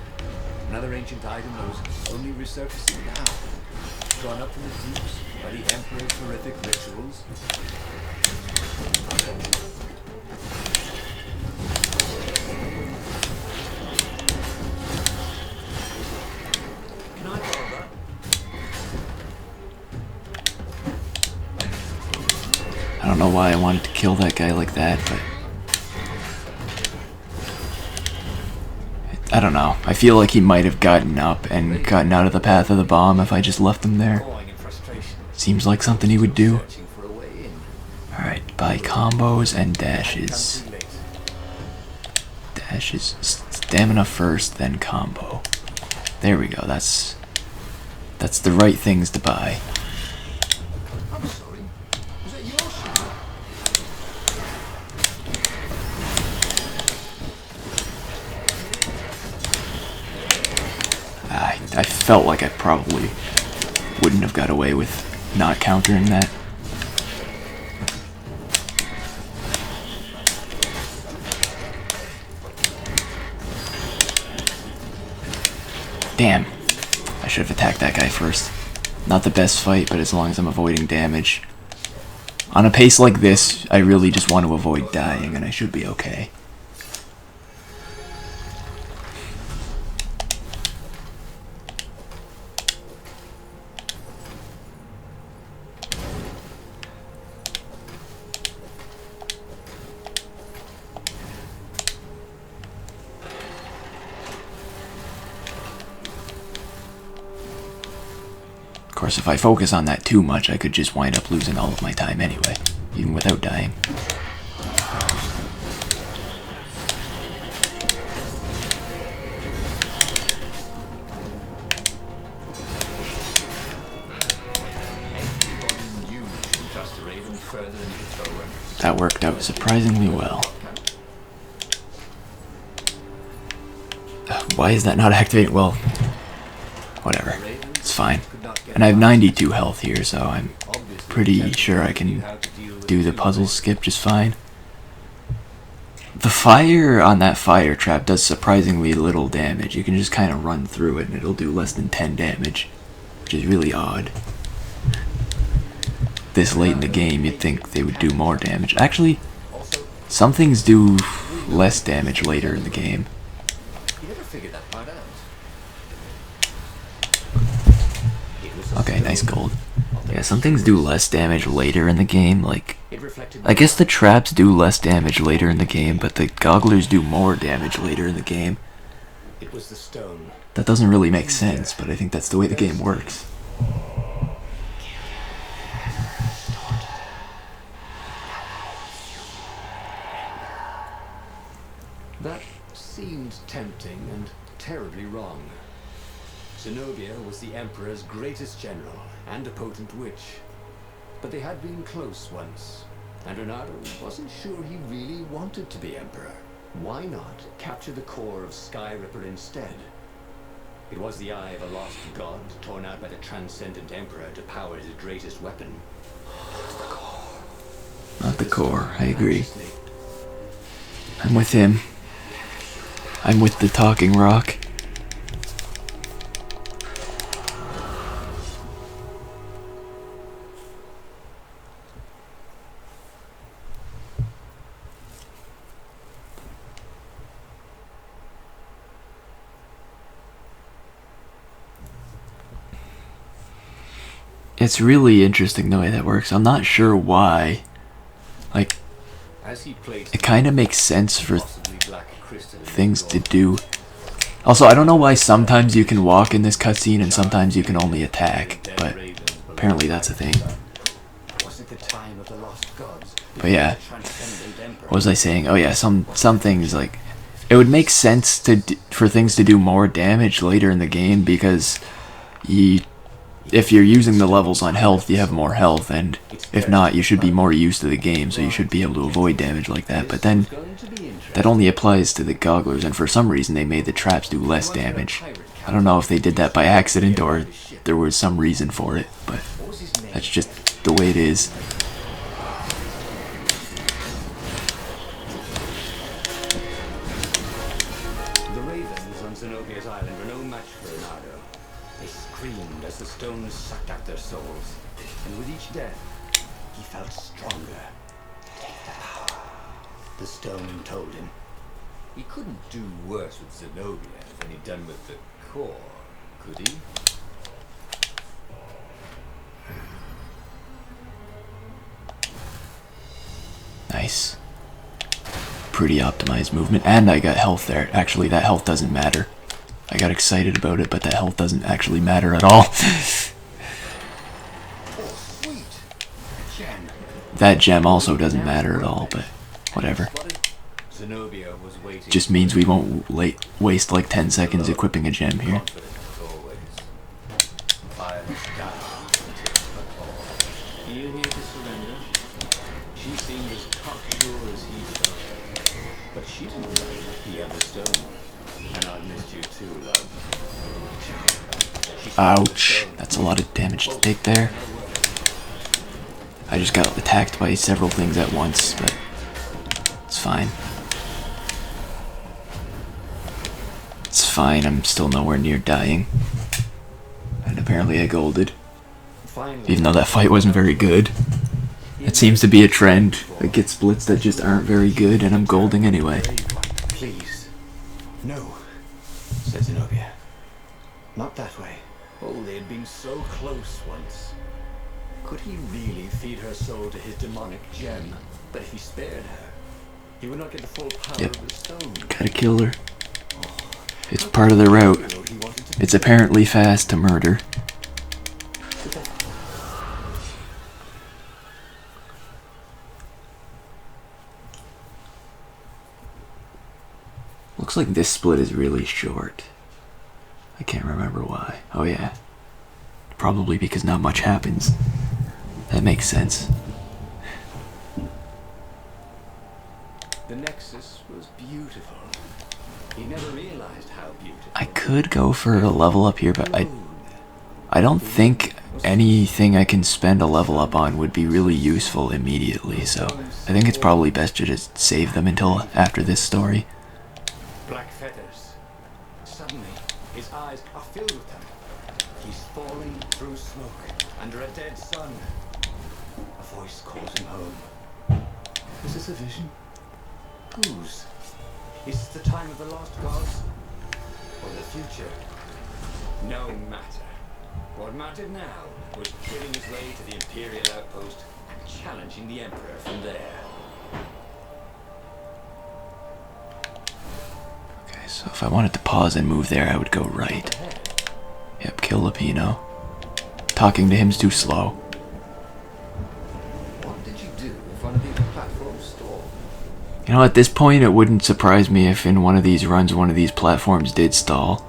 Another ancient item that was only resurfacing now. Drawn up from the deeps by the Emperor's horrific rituals. Can I borrow that? I don't know why I wanted to kill that guy like that, but I don't know. I feel like he might have gotten up and gotten out of the path of the bomb if I just left him there. Seems like something he would do. Alright, buy combos and dashes. Dashes. Stamina first, then combo. There we go, that's the right things to buy. I'm sorry. Was that your shoe? I felt like I probably wouldn't have got away with not countering that. Damn. I should have attacked that guy first. Not the best fight, but as long as I'm avoiding damage. On a pace like this, I really just want to avoid dying, and I should be okay. Of course, if I focus on that too much, I could just wind up losing all of my time anyway, even without dying. That worked out surprisingly well. Why is that not activated? Well, whatever. It's fine. And I have 92 health here, so I'm pretty sure I can do the puzzle skip just fine. The fire on that fire trap does surprisingly little damage. You can just kind of run through it and it'll do less than 10 damage, which is really odd. This late in the game, you'd think they would do more damage. Actually, some things do less damage later in the game. You never figured that part out. Okay, nice gold. Yeah, some things do less damage later in the game, like, It reflected I guess the traps do less damage later in the game, but the gogglers do more damage later in the game. it was the stone. That doesn't really make sense, but I think that's the way the game works. That seemed tempting and terribly wrong. Zenobia was the Emperor's greatest general and a potent witch. But they had been close once, and Renato wasn't sure he really wanted to be Emperor. Why not capture the core of Skyripper instead? It was the eye of a lost god torn out by the Transcendent Emperor to power his greatest weapon. Not the core, I agree. I'm with him. I'm with the talking rock. It's really interesting the way that works. I'm not sure why. Like, As he played it kind of makes sense for possibly black crystal in things his to gold. do. Also, I don't know why sometimes you can walk in this cutscene and sometimes you can only attack, but apparently that's a thing. Was it the time of the lost gods? But yeah, The Transcendent Emperor? what was I saying? Oh yeah, some things, like, it would make sense for things to do more damage later in the game because if you're using the levels on health, you have more health, and if not, you should be more used to the game, so you should be able to avoid damage like that. But then Going to be interesting. that only applies to the gogglers, and for some reason they made the traps do less damage. I don't know if they did that by accident or there was some reason for it, but What was his name? that's just the way it is. The ravens on Zenobia's island were no match for Renato. They screamed as the stones sucked out their souls, and with each death, he felt stronger. Take the power, the stone told him. He couldn't do worse with Zenobia than he'd done with the core, could he? Nice. Pretty optimized movement, and I got health there. Actually, that health doesn't matter. I got excited about it, but that health doesn't actually matter at all. Oh, sweet! Gem. That gem also doesn't matter at all, but whatever. Zenobia was waiting. Just means we won't waste like 10 seconds equipping a gem here. confident as always. Violence down until her call. You here to surrender? She seemed as cocksure as he felt. But she didn't know he had the stone. And I missed you too, love. Ouch. That's a lot of damage to take there. I just got attacked by several things at once, but it's fine. It's fine, I'm still nowhere near dying. And apparently I golded. Finally, Even though that fight wasn't very good. It seems to be a trend. I get splits that just aren't very good, and I'm golding anyway. please. No, said Zenobia. Not that way. Oh, they had been so close once. Could he really feed her soul to his demonic gem? But if he spared her, he would not get the full power Yep. of the stone. Gotta kill her. It's part of the route. He wanted to It's apparently fast to murder. Looks like this split is really short. I can't remember why. Oh yeah. Probably because not much happens. That makes sense. The Nexus was beautiful. He never realized how beautiful. I could go for a level up here, but I don't think anything I can spend a level up on would be really useful immediately, so I think it's probably best to just save them until after this story. Black feathers. Suddenly, his eyes are filled with them. He's falling through smoke under a dead sun. A voice calls him home. Is this a vision? Whose? Is it the time of the lost gods? Or the future? No matter. What mattered now was killing his way to the Imperial outpost and challenging the Emperor from there. Okay, so if I wanted to pause and move there, I would go right. Yep, kill Lupino. Talking to him's too slow. What did you do if one of these platforms stalled? You know, at this point, it wouldn't surprise me if in one of these runs, one of these platforms did stall.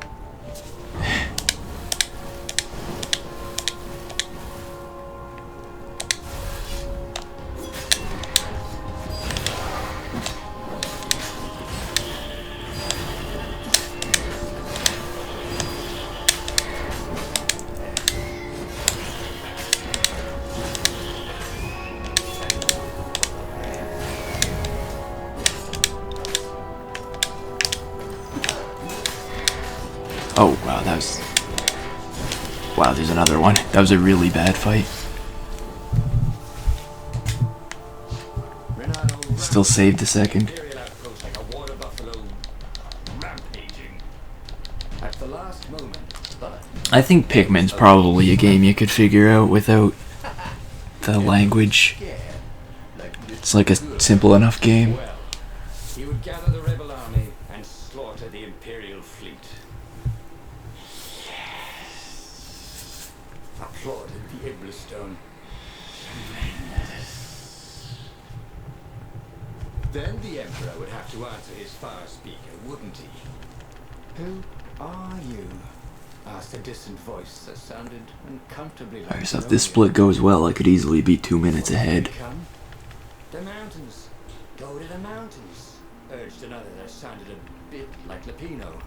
Oh, wow, that was... Wow, there's another one. That was a really bad fight. Still saved a second. Imperial outpost like a water buffalo rampaging. At the last moment, but I think Pikmin's probably a game you could figure out without the language. It's like a simple enough game. well, he would gather the rebel army and slaughter the Imperial fleet. Applauded the Iblistone. Then the Emperor would have to answer his fire speaker, wouldn't he? Who are you? Asked a distant voice that sounded uncomfortably like Alright, so if this split goes well, I could easily be 2 minutes ahead. Come. The mountains. Go to the mountains, urged another that sounded a bit like Lupino.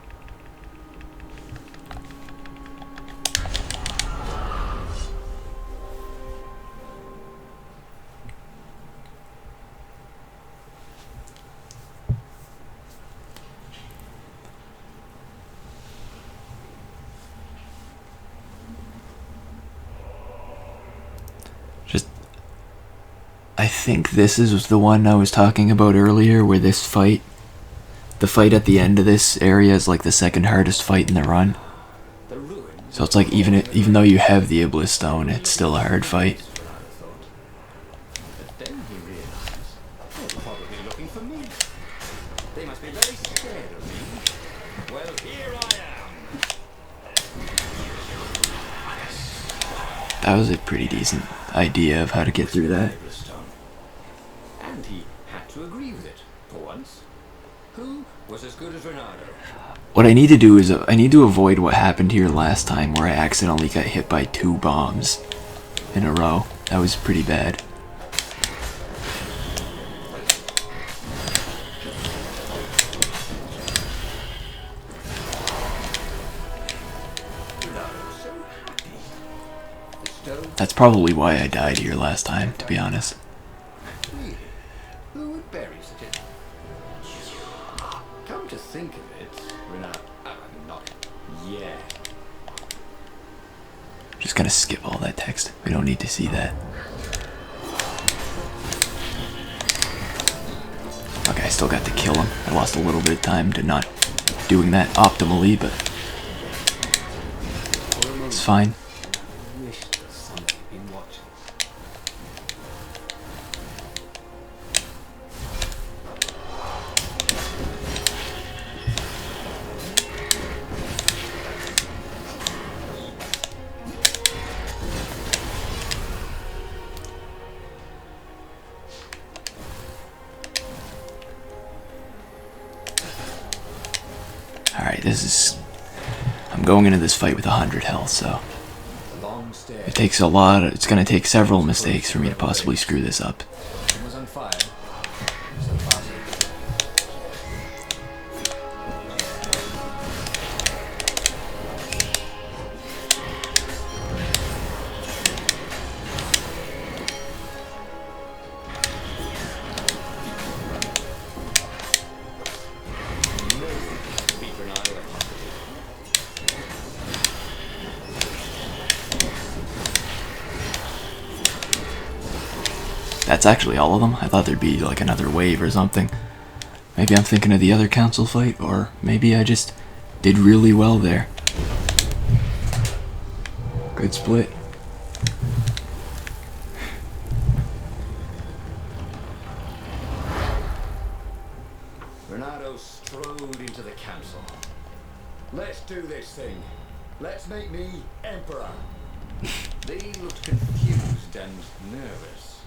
I think this is the one I was talking about earlier, where this fight, the fight at the end of this area is like the second hardest fight in the run. The ruins. So it's like even though you have the Iblis Stone, it's still a hard fight. But then he realized they're probably looking for me. They must be very scared of me. Well, here I am. That was a pretty decent idea of how to get through that. And he had to agree with it, for once. Who was as good as Renato? What I need to do is I need to avoid what happened here last time, where I accidentally got hit by 2 bombs in a row. That was pretty bad. Renato's so happy. The stone. That's probably why I died here last time, to be honest. Really? Who would bury such a... Come to think of it, Renato... not yet. Just gonna skip all that text. We don't need to see that. Okay, I still got to kill him. I lost a little bit of time to not doing that optimally, but it's fine. I wish that somebody had been watching. Alright, this is... I'm going into this fight with 100 health, so... The long stairs. It takes a lot... It's gonna take several mistakes for me to possibly screw this up. It was on fire. So fast. Beat Renato at competition. That's actually all of them? I thought there'd be like another wave or something. Maybe I'm thinking of the other council fight, or maybe I just did really well there. Good split. Renato strode into the council. Let's do this thing. Let's make me emperor. They looked confused and nervous.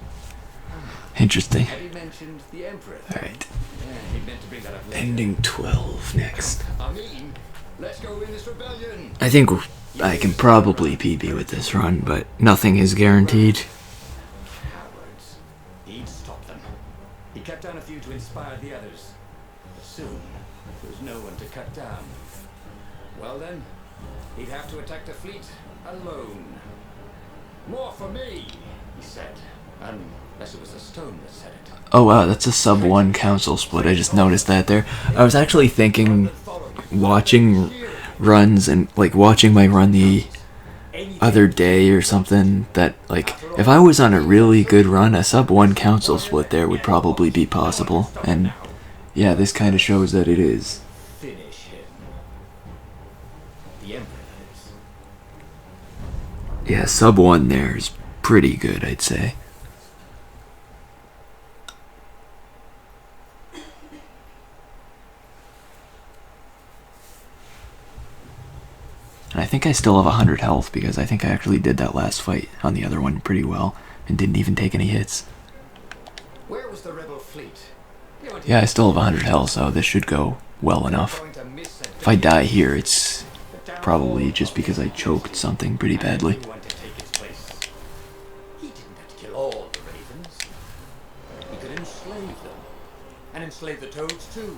Interesting. Had he mentioned the emperor thing? Alright. Yeah, he meant to bring that up later. Ending 12 next. I mean, let's go in this rebellion. I think I can probably PB with this run, but nothing is guaranteed. Cowards. He'd stop them. He cut down a few to inspire the others. But soon, there was no one to cut down. Well then, he'd have to attack the fleet alone. More for me, he said. Unless it was the stone that said it. Oh wow, that's a sub 1 council split. I just noticed that there. I was actually thinking, watching runs and like watching my run the other day or something, that like if I was on a really good run, a sub 1 council split there would probably be possible. And yeah, this kind of shows that it is. Finish him. The emperor, that is. Yeah, sub 1 there is pretty good, I'd say. And I think I still have 100 health because I think I actually did that last fight on the other one pretty well and didn't even take any hits. Where was the rebel fleet? Yeah, I still have 100 health, so this should go well enough. If I die here, it's probably just because I choked something pretty badly. He didn't have to kill all the ravens. He could enslave them. And enslave the toads too.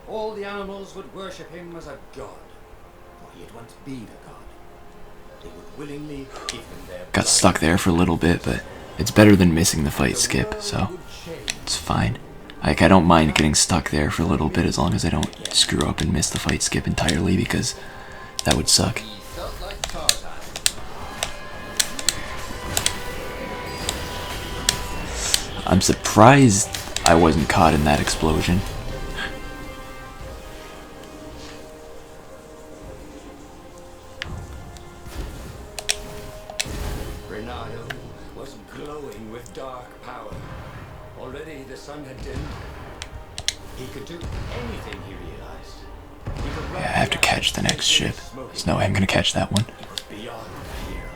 All the animals would worship him as a god. For he had once been a god. They would willingly give him their Got stuck there for a little bit, but it's better than missing the fight skip, so it's fine. Like, I don't mind getting stuck there for a little bit as long as I don't screw up and miss the fight skip entirely, because that would suck. He felt like Tarzan. I'm surprised I wasn't caught in that explosion. Renato was glowing with dark power. Already the sun had dimmed. He could do anything, he realized. He could Yeah, I have to catch the next ship. There's no way I'm gonna catch that one. He was beyond a hero.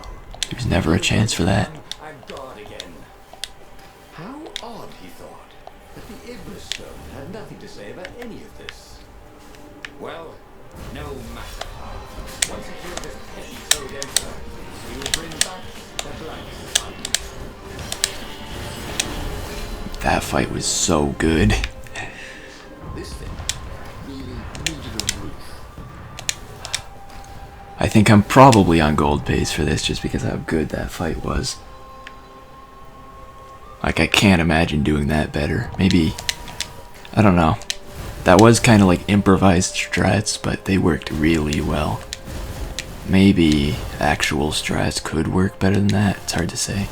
There's never a chance for that. A god again. How odd, he thought, that the Iblis Stone had nothing to say about any of this. Well, no matter. Once he killed this petty toad emperor, he would bring back the Black Sun. That fight was so good. This thing really needed a roof. I think I'm probably on gold pace for this just because of how good that fight was. Like, I can't imagine doing that better. Maybe, I don't know. That was kind of like improvised strats, but they worked really well. Maybe actual strats could work better than that. It's hard to say.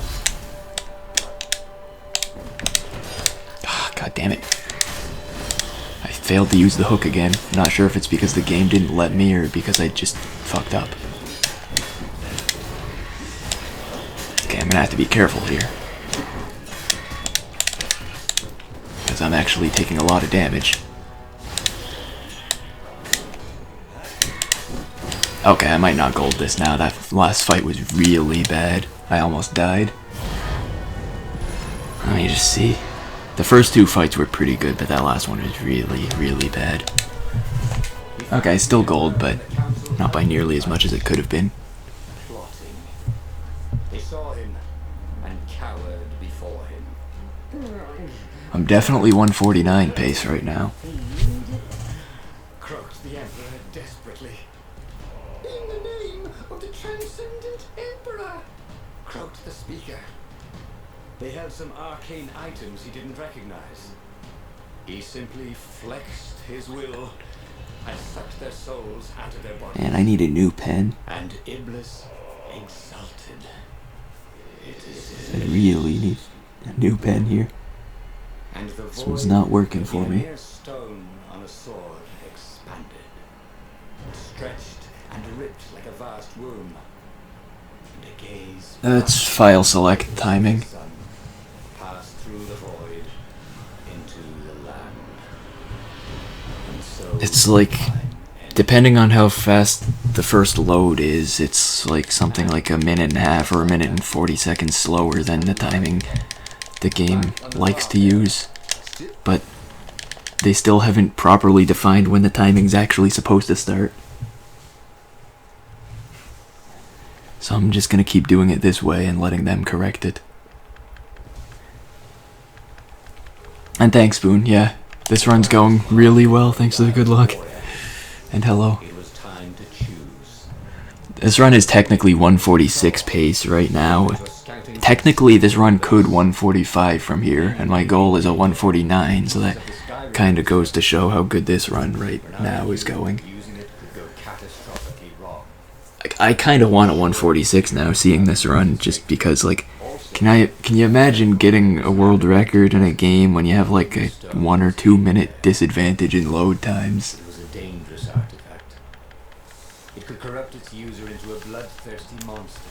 Ah, God damn it. I failed to use the hook again. I'm not sure if it's because the game didn't let me or because I just fucked up. Okay, I'm gonna have to be careful here. Because I'm actually taking a lot of damage. Okay, I might not gold this now. That last fight was really bad. I almost died. Let me just see. The first two fights were pretty good, but that last one was really, really bad. Okay, still gold, but not by nearly as much as it could have been. Plotting. They saw him and cowered before him. I'm definitely 149 pace right now. Croaked the Emperor desperately. In the name of the Transcendent Emperor! Croaked the speaker. They held some arcane items he didn't recognize. He simply flexed his will and sucked their souls out of their bodies. Man, I need a new pen. And Iblis exulted. I really need a new pen here. And the This one's void not working of for me. Ymir's stone womb. And a gaze That's file select timing. sun passed through the void into the land. And so It's like, depending on how fast the first load is, it's like something like a minute and a half or a minute and 40 seconds slower than the timing the game likes to use. But they still haven't properly defined when the timing's actually supposed to start. So I'm just gonna keep doing it this way and letting them correct it. And thanks, Boone. Yeah, this run's going really well thanks to the good luck. And hello. it was time to choose. This run is technically 146 pace right now. It was scouting Technically, this run could 145 from here, and my goal is a 149, so that kind of goes to show how good this run right now is going. using it could go catastrophically wrong. I kind of want a 146 now, seeing this run, just because, like, can you imagine getting a world record in a game when you have like a 1 or 2 minute disadvantage in load times? It was a dangerous artifact. It could corrupt its user into a bloodthirsty monster.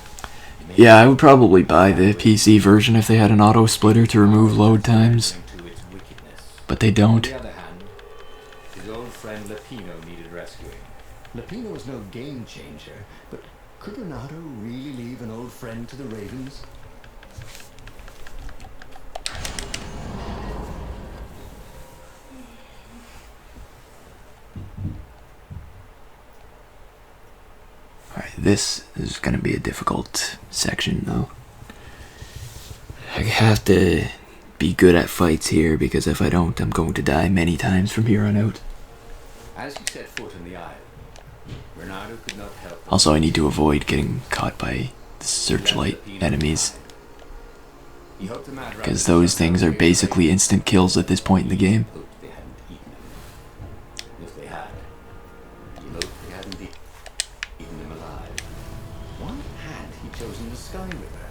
Yeah, I would probably buy the PC version if they had an auto splitter to remove load times, To its wickedness. but they On don't. the other hand, his old friend Lapino needed rescuing. Lapino was no game changer, but could Renato really leave an old friend to the Ravens? Alright, this is gonna be a difficult section though. I have to be good at fights here, because if I don't, I'm going to die many times from here on out. As he set foot in the isle, Renato could not help but Also, I need to avoid getting caught by the searchlight enemies, he hoped the Mad Rabbit because those things are basically instant kills at this point in the game. hoped they hadn't eaten him. If they had, he hoped they hadn't eaten him alive. Why had he chosen the Sky Ripper?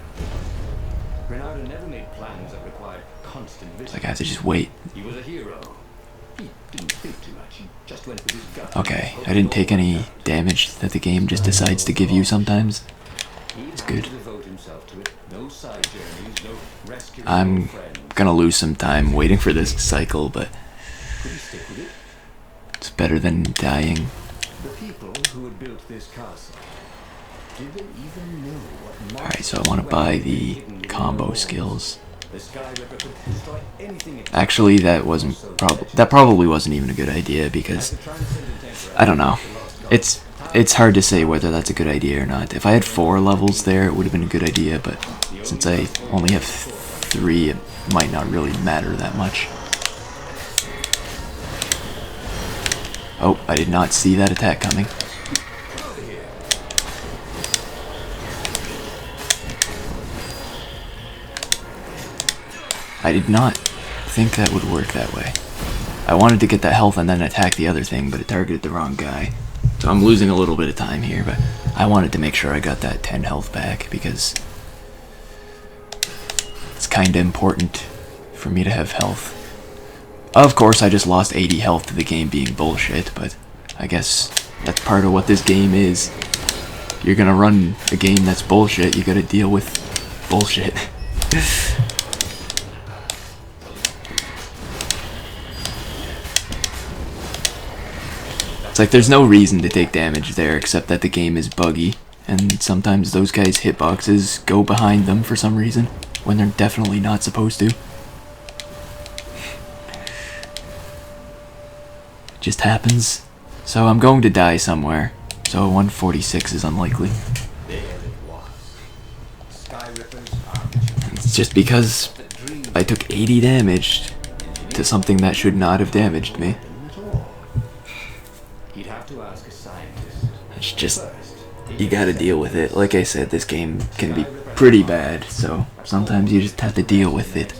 Renato never made plans that required constant vigilance. Like, I have to just wait. He was a hero. He didn't think too much. He just went with his gut. Okay, I didn't take any damage that the game just decides to give you sometimes. It's good. Devote himself to it. No side journeys, no rescue I'm friends. gonna lose some time waiting for this cycle, but Could he stick with it? it's better than dying. The people who had built this castle, did they even know what Alright, so I want to buy the combo skills. The Sky Ripper could destroy anything it Actually, that probably wasn't even a good idea, because I don't know. It's hard to say whether that's a good idea or not. If I had 4 levels there, it would have been a good idea, but since I only have 3, it might not really matter that much. Oh, I did not see that attack coming. I did not think that would work that way. I wanted to get that health and then attack the other thing, but it targeted the wrong guy. So I'm losing a little bit of time here, but I wanted to make sure I got that 10 health back, because it's kinda important for me to have health. Of course, I just lost 80 health to the game being bullshit, but I guess that's part of what this game is. If you're gonna run a game that's bullshit, you gotta deal with bullshit. It's like there's no reason to take damage there except that the game is buggy, and sometimes those guys' hitboxes go behind them for some reason when they're definitely not supposed to. It just happens. So I'm going to die somewhere, so 146 is unlikely. There it was. Sky Ripper's armature. It's just because I took 80 damage to something that should not have damaged me. At all. He'd have to ask a scientist. It's just, First, you gotta deal with it. Like I said, this game can be pretty bad, so sometimes you just have to deal with it.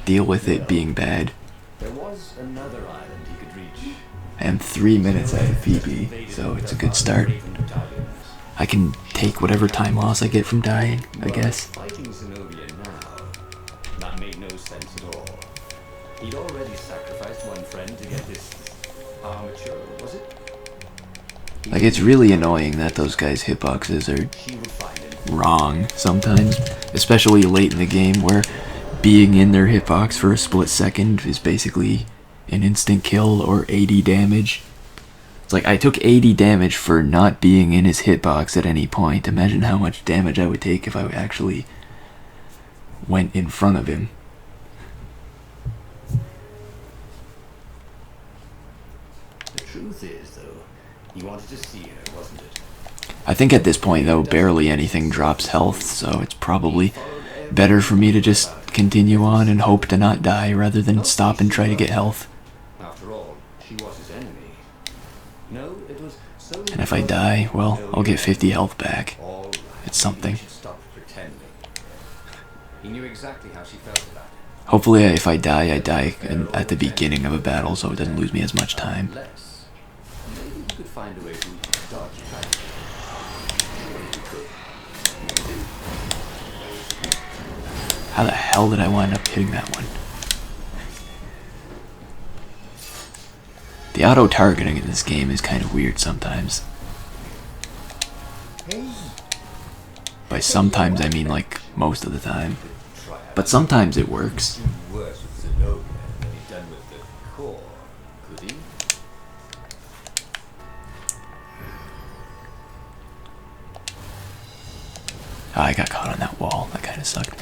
Deal with it being bad. there was another island he could reach. I am 3 minutes out of PB, so it's a good start. I can take whatever time loss I get from dying, I guess. Fighting Zenobia now, that made no sense at all. He'd already sacrificed one friend to get this armature, was it? Like, it's really annoying that those guys' hitboxes are She would find him. wrong sometimes, especially late in the game where being in their hitbox for a split second is basically an instant kill or 80 damage. It's like, I took 80 damage for not being in his hitbox at any point. Imagine how much damage I would take if I actually went in front of him. The truth is, though, you wanted to see her, wasn't it? I think at this point, though, barely anything drops health, so it's probably better for me to just continue on and hope to not die rather than stop and try to get health. After all, she was his enemy. No, it was so. And if I die, well, I'll get 50 health back. All right. It's something. He should stop pretending. He knew exactly how she felt about it. Hopefully, if I die at the beginning of a battle so it doesn't lose me as much time. Unless, maybe you could find a way to dodge traffic. How the hell did I wind up hitting that one? The auto-targeting in this game is kind of weird sometimes. By sometimes, I mean like most of the time. But sometimes it works. Do worse with Zenobia than he'd done with the core, could he? Oh, I got caught on that wall. That kind of sucked.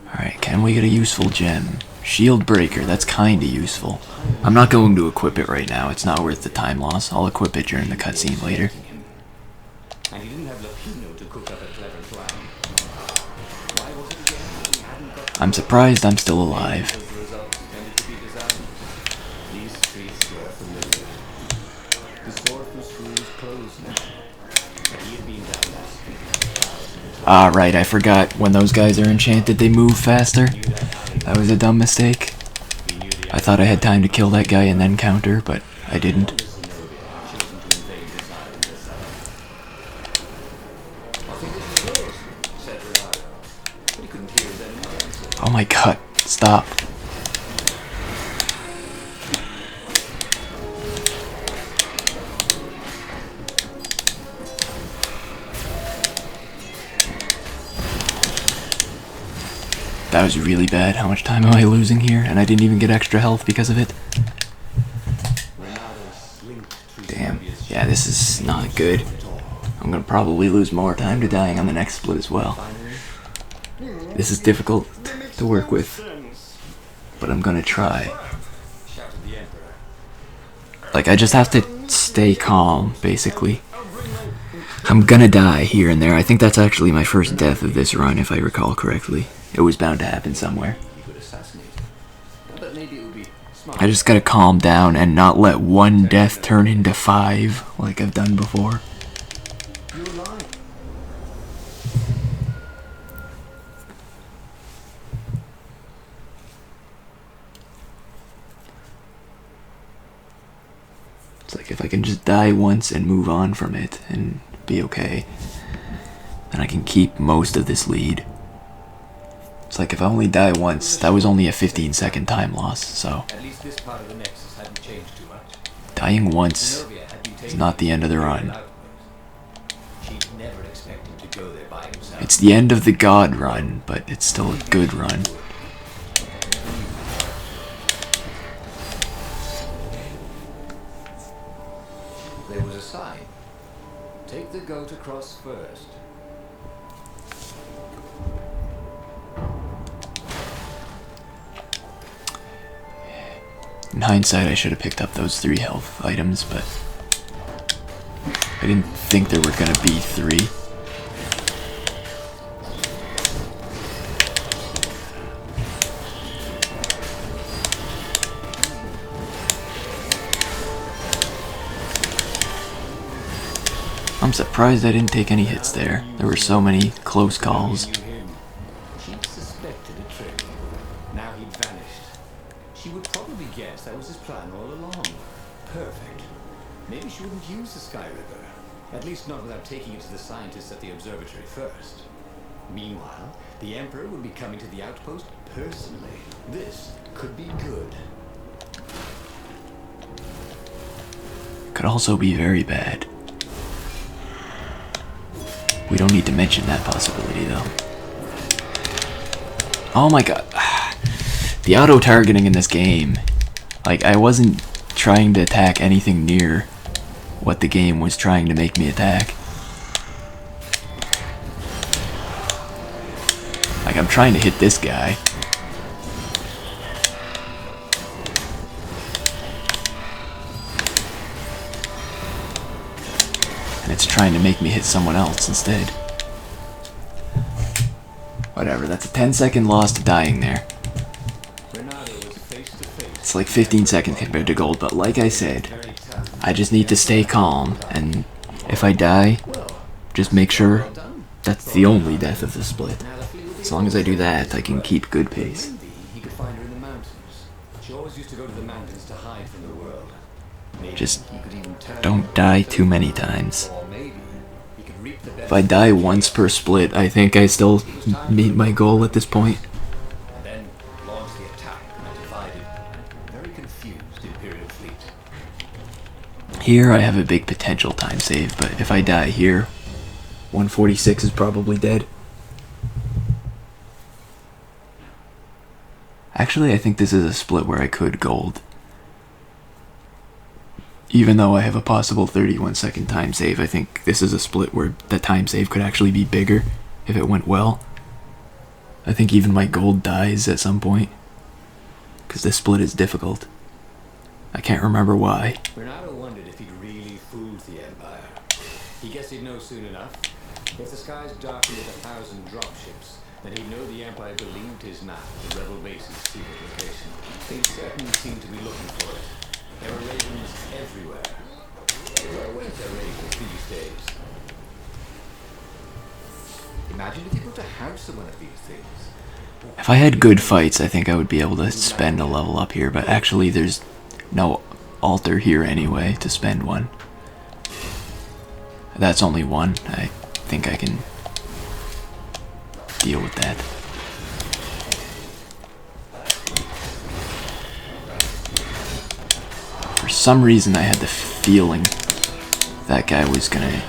Alright, can we get a useful gem? Shield Breaker, that's kinda useful. I'm not going to equip it right now, it's not worth the time loss. I'll equip it during the cutscene later. And he didn't have Lapino to cook up a clever plan. Why was it again that he hadn't got I'm surprised I'm still alive. as the results tended to be disastrous? These streets were familiar. The sorcerer school was closed now. But he had been down that street 1,000 times. Ah, right, I forgot. When those guys are enchanted, they move faster. That was a dumb mistake. He knew the I thought I had time to kill that guy and then counter, but I didn't. Zenobia had chosen to invade this island herself. I think this is yours, said Renato. But he couldn't hear his own answer. Oh my god, stop. That was really bad. How much time am I losing here? And I didn't even get extra health because of it. Renato slinked through Damn. Zenobia's Yeah, this is not good. I'm gonna probably lose more time to dying on the next split as well. This is difficult to work with, but I'm gonna try. shouted the Emperor. Like, I just have to stay calm, basically. I'm gonna die here and there. I think that's actually my first death of this run, if I recall correctly. It was bound to happen somewhere. He could assassinate. But maybe it would be smart. I just gotta calm down and not let one death turn into 5, like I've done before. You're lying. It's like if I can just die once and move on from it and be okay, then I can keep most of this lead. It's like if I only die once, that was only a 15-second time loss, so At least this part of the Nexus hadn't changed too much. dying once Zenobia had been is taken not the end of the to run. an outpost. She'd never expected to go there by himself. It's the end of the God run, but it's still a good run. There was a sign. Take the goat across first. In hindsight, I should have picked up those 3 health items, but I didn't think there were gonna be 3. I'm surprised I didn't take any hits there. There were so many close calls. Knew him. She'd suspected a trick. Now he'd vanished. She would probably guess that was his plan all along. Perfect. Maybe she wouldn't use the Sky Ripper. At least not without taking it to the scientists at the observatory first. Meanwhile, the Emperor would be coming to the outpost Personally, this could be good. Could also be very bad. We don't need to mention that possibility, though. Oh my god. The auto-targeting in this game. Like, I wasn't trying to attack anything near what the game was trying to make me attack. Like, I'm trying to hit this guy. And it's trying to make me hit someone else instead. Whatever, that's a 10-second loss to dying there. It's like 15 seconds compared to gold, but like I said, I just need to stay calm, and if I die, just make sure that's the only death of the split. As long as I do that, I can keep good pace. He could find her in the mountains. She always used to go to the mountains to hide from the world. Just don't die too many times. If I die once per split, I think I still meet my goal at this point. And then launched the attack on a divided and very confused Imperial fleet. Here I have a big potential time save, but if I die here, 146 is probably dead. Actually, I think this is a split where I could gold. Even though I have a possible 31-second time save, I think this is a split where the time save could actually be bigger if it went well. I think even my gold dies at some point, because this split is difficult. I can't remember why. Renato wondered if he'd really fooled the Empire. He guessed he'd know soon enough. If the skies darkened with 1,000 dropships, then he'd know the Empire believed his map of the rebel base's secret location. They certainly seemed to be looking for it. There were ravens everywhere. Where went their ravens these days? Imagine if you built a house on one of these things. If I had good fights, I think I would be able to spend a level up here, but actually there's no altar here anyway to spend one. That's only one. I think I can deal with that. For some reason I had the feeling that guy was gonna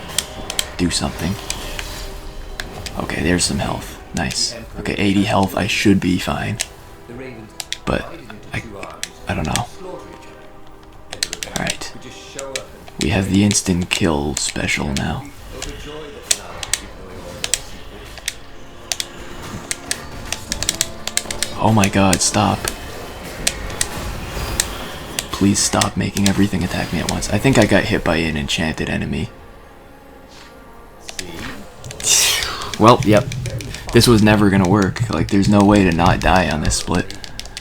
do something. Okay, there's some health. Nice. Okay, 80 health, I should be fine. But I don't know. Alright. We have the instant kill special now. Oh my god, stop. Please stop making everything attack me at once. I think I got hit by an enchanted enemy. Well, yep. This was never gonna work. Like, there's no way to not die on this split.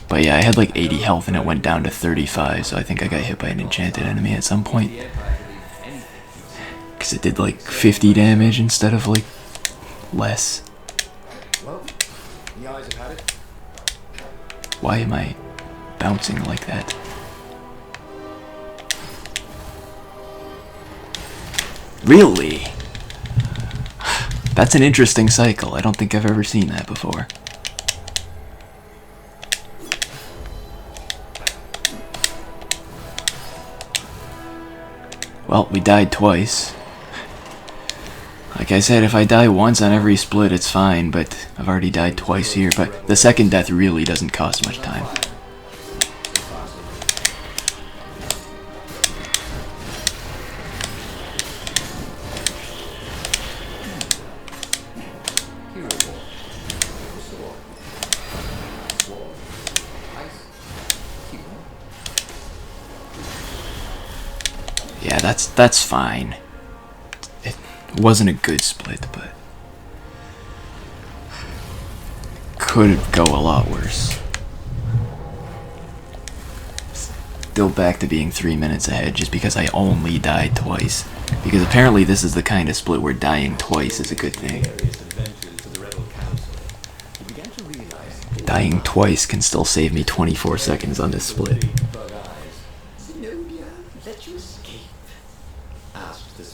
But yeah, I had like 80 health and it went down to 35, so I think I got hit by an enchanted enemy at some point. Because it did like 50 damage instead of like less. Well, the eyes have had it. Why am I bouncing like that? Really? That's an interesting cycle. I don't think I've ever seen that before. Well, we died twice. Like I said, if I die once on every split, it's fine, but I've already died twice here. But the second death really doesn't cost much time. Yeah, that's fine. It wasn't a good split, but could go a lot worse. Still back to being 3 minutes ahead just because I only died twice. Because apparently this is the kind of split where dying twice is a good thing. Dying twice can still save me 24 seconds on this split. Zenobia, let you escape.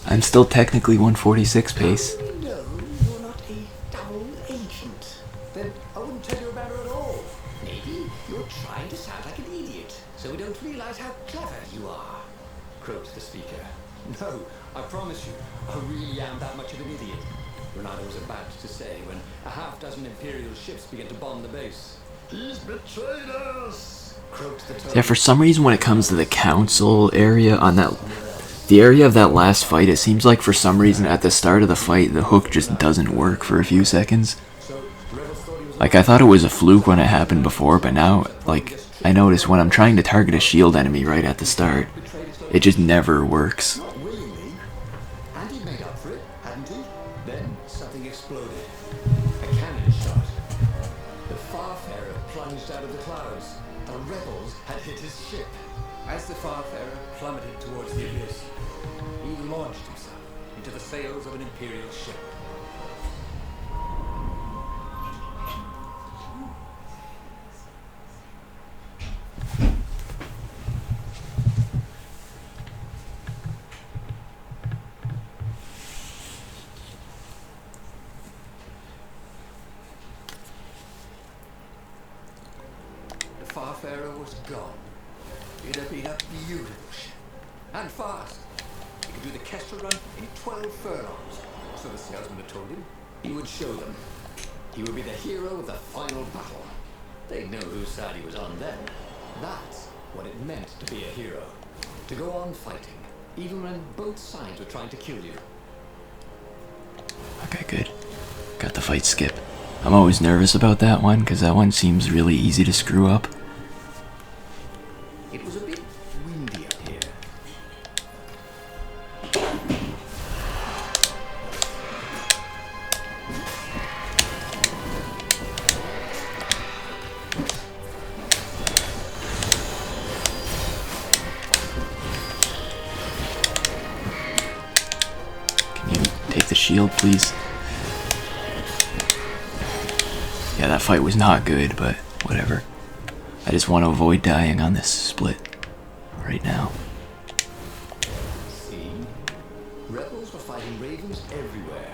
I'm still technically 146 pace. No, you're not a double agent. Then I wouldn't tell you about her at all. croaked the speaker. No, I promise you, I really am that much of an idiot. Renato was about to say when a half-dozen Imperial ships began to bomb the base. He's betrayed us! Croaked the Yeah, for some reason when it comes to the council area on that, the area of that last fight, it seems like for some reason at the start of the fight the hook just doesn't work for a few seconds. Like, I thought it was a fluke when it happened before, but now, like, I notice when I'm trying to target a shield enemy right at the start, it just never works. Not willingly. And he'd made up for it, hadn't he? Then something exploded. A cannon shot. The Farfarer plunged out of the clouds. The rebels had hit his ship. As the Farfarer plummeted towards the abyss, he launched himself into the sails of an Imperial ship. The Farfarer was gone. It had been a beautiful ship. And fast. He could do the Kestrel run in 12 furlongs. So the salesman had told him. He would show them. He would be the hero of the final battle. They'd know whose side he was on then. That's what it meant to be a hero. To go on fighting, even when both sides were trying to kill you. Okay, good. Got the fight skip. I'm always nervous about that one, because that one seems really easy to screw up. It was a bit windy up here. Can you take the shield, please? Yeah, that fight was not good, but whatever. I just want to avoid dying on this split right now. See? Rebels were fighting ravens everywhere.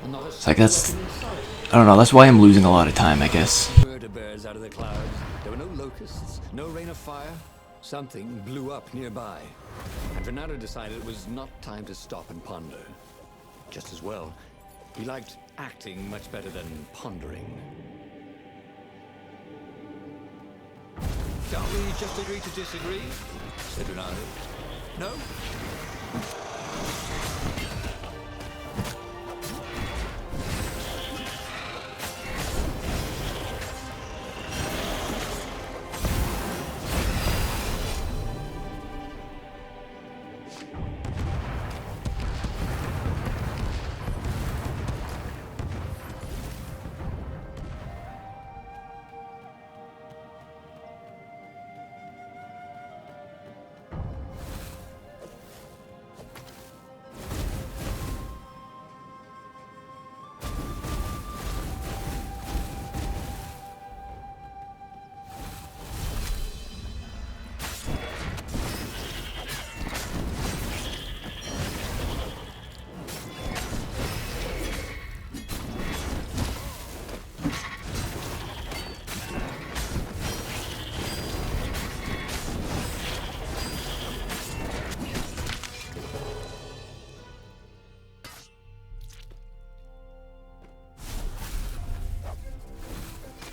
And not a It's like that's, single weapon in sight. I don't know, that's why I'm losing a lot of time, I guess. Murder birds out of the clouds. There were no locusts, no rain of fire. Something blew up nearby. And Renato decided it was not time to stop and ponder. Just as well. He liked acting much better than pondering. Shall we just agree to disagree? Said Renato. No?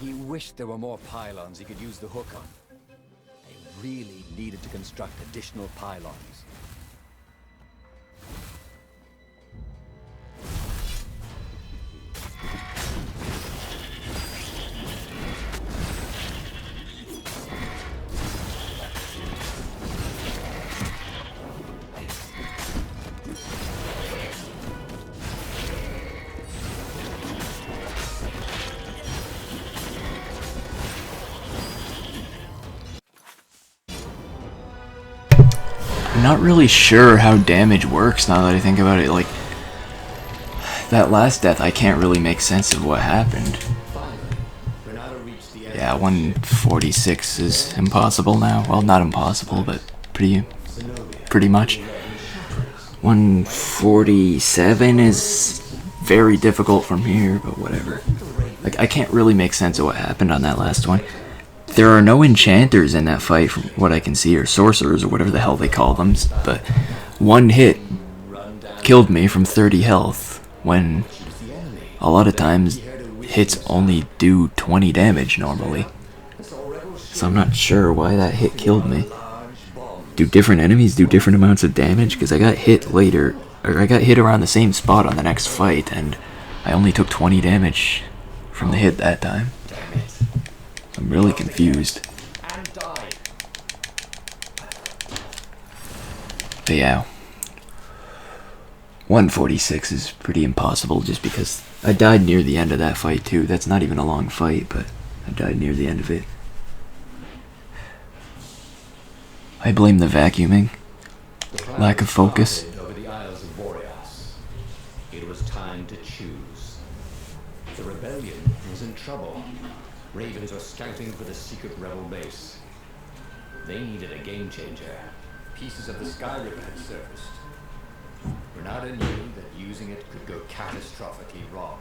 He wished there were more pylons he could use the hook on. They really needed to construct additional pylons. I'm not really sure how damage works now that I think about it. Like, that last death, I can't really make sense of what happened. Finally, Renato reached the edge. Yeah, 146 is impossible now. Well, not impossible, but pretty much. 147 is very difficult from here, but whatever. Like, I can't really make sense of what happened on that last one. there are no enchanters in that fight from what I can see, or sorcerers, or whatever the hell they call them, but one hit killed me from 30 health, when a lot of times hits only do 20 damage normally. So I'm not sure why that hit killed me. Do different enemies do different amounts of damage? Because I got hit later, or I got hit around the same spot on the next fight, and I only took 20 damage from the hit that time. I'm really confused. But yeah, 146 is pretty impossible just because I died near the end of that fight too. That's not even a long fight, but I died near the end of it. I blame the vacuuming, lack of focus. Over the Isles of Boreas. It was time to choose. The rebellion was in trouble. Ravens were scouting for the secret rebel base. They needed a game changer. Pieces of the Sky Ripper had surfaced. Renato knew that using it could go catastrophically wrong,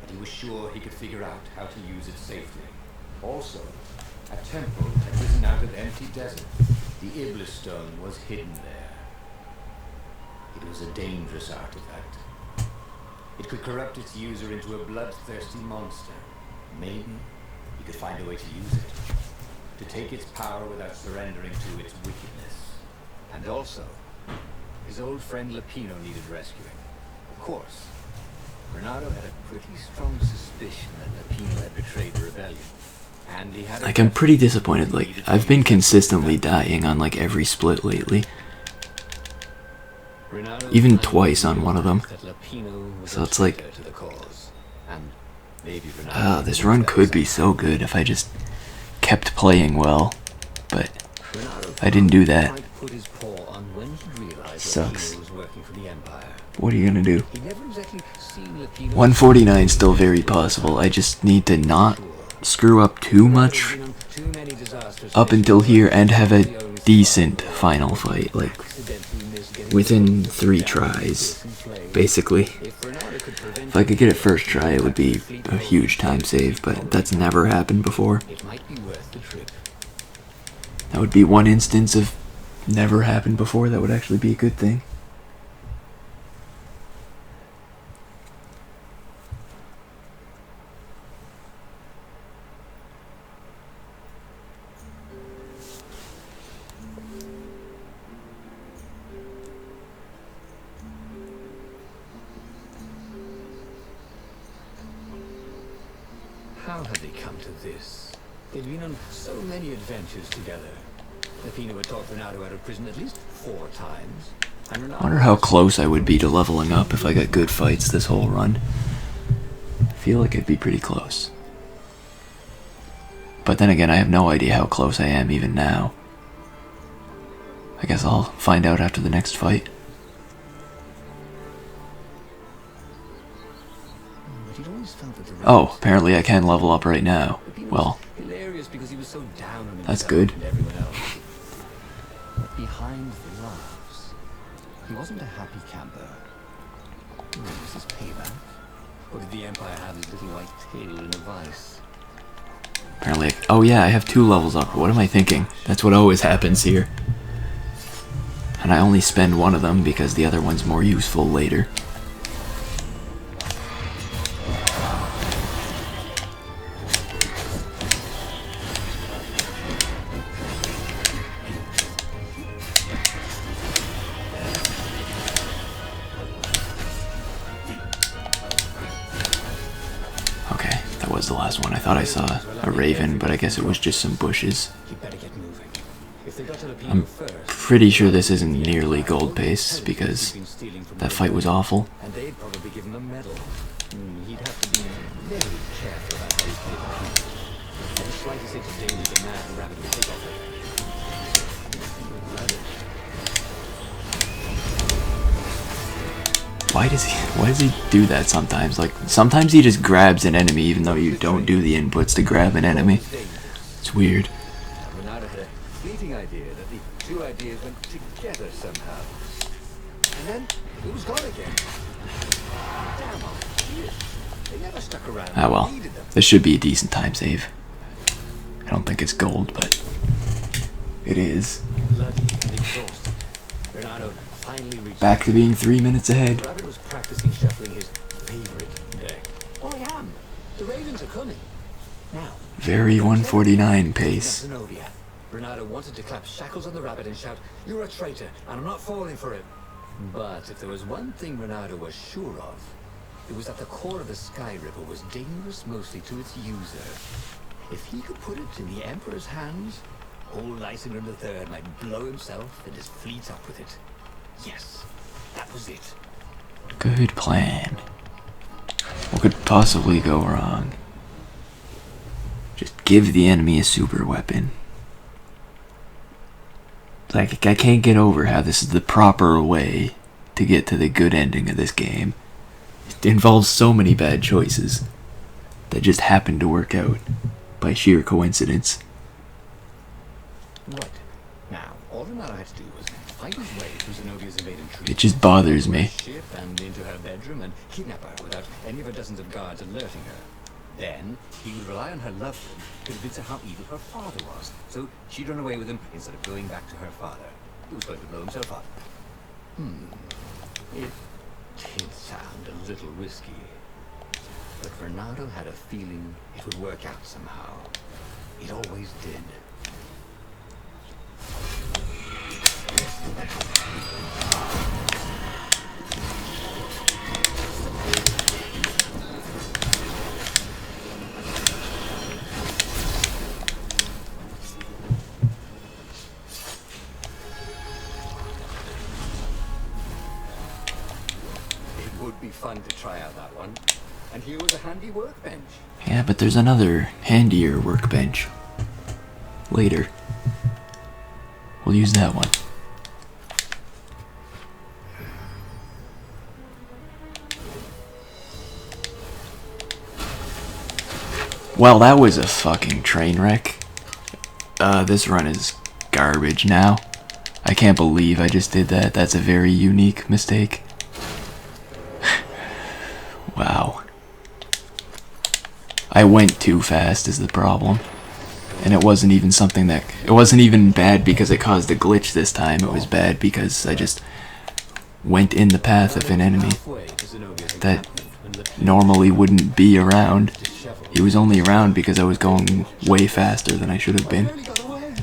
but he was sure he could figure out how to use it safely. Also, a temple had risen out of the empty desert. The Iblis stone was hidden there. It was a dangerous artifact. It could corrupt its user into a bloodthirsty monster. Maybe he could find a way to use it, to take its power without surrendering to its wickedness. And also, his old friend Lapino needed rescuing. Of course, Renato had a pretty strong suspicion that Lapino had betrayed the rebellion. And he had Like, I'm pretty disappointed. Like, I've been consistently dying on like every split lately. Even twice on one of them. So it's like, this run could be so good if I just kept playing well, but I didn't do that. Sucks. What are you gonna do? 149 still very possible. I just need to not screw up too much up until here and have a decent final fight, like within 3 tries, basically. If I could get it first try, it would be a huge time save, but that's never happened before. That would be one instance of never happened before. That would actually be a good thing. How had they come to this? They'd been on so many adventures together. Lapino had talked Renato out of prison at least 4 times. I wonder how close I would be to leveling up if I got good fights this whole run. I feel like I'd be pretty close. But then again, I have no idea how close I am even now. I guess I'll find out after the next fight. Oh, apparently I can level up right now. Well, that's good. But behind the laughs, he wasn't a happy camper. Was this payback? Or did the Empire have his little white tail in a vice? Apparently, oh yeah, I have 2 levels up. What am I thinking? That's what always happens here. And I only spend one of them because the other one's more useful later. The last one. I thought I saw a raven, but I guess it was just some bushes. I'm pretty sure this isn't nearly gold pace because that fight was awful. And they'd probably give him a medal. He'd have to be very careful about how he played the the slightest hint of danger, the mad rabbit would take off. Why does he do that sometimes? Like, sometimes he just grabs an enemy even though you don't do the inputs to grab an enemy. It's weird. Renato had a fleeting idea that the 2 ideas went together somehow. And then it was gone again. Damn ideas. They never stuck around. Ah well, this should be a decent time save. I don't think it's gold, but it is. Bloody and exhausted, Bernardo finally reached. Back to being 3 minutes ahead. Rabbit was practicing shuffling his favorite deck. Oh, I am. The Ravens are coming. Now. Very 149 pace. Zenobia. Bernardo wanted to clap shackles on the rabbit and shout, "You're a traitor, and I'm not falling for it." But if there was one thing Bernardo was sure of, it was that the core of the Sky Ripper was dangerous mostly to its user. If he could put it in the Emperor's hands, old Lysander III might blow himself and his fleet up with it. Yes, that was it. Good plan. What could possibly go wrong? Just give the enemy a super weapon. Like, I can't get over how this is the proper way to get to the good ending of this game. It involves so many bad choices that just happen to work out by sheer coincidence. Right. Now, all Bernardo had to do was find his way through Zenobia's invading troops. It just bothers me. Ship and into her bedroom and kidnap her without any of her dozens of guards alerting her. Then he would rely on her love for him to convince her how evil her father was. So she'd run away with him instead of going back to her father, who was going to blow himself up. It did sound a little risky. But Bernardo had a feeling it would work out somehow. It always did. It would be fun to try out that one. And here was a handy workbench. Yeah, but there's another handier workbench. Later. We'll use that one. Well, that was a fucking train wreck. This run is garbage now. I can't believe I just did that. That's a very unique mistake. Wow. I went too fast is the problem. And it wasn't even something that... It wasn't even bad because it caused a glitch this time. It was bad because I just went in the path of an enemy that normally wouldn't be around. He was only around because I was going way faster than I should have been. Nearly got away.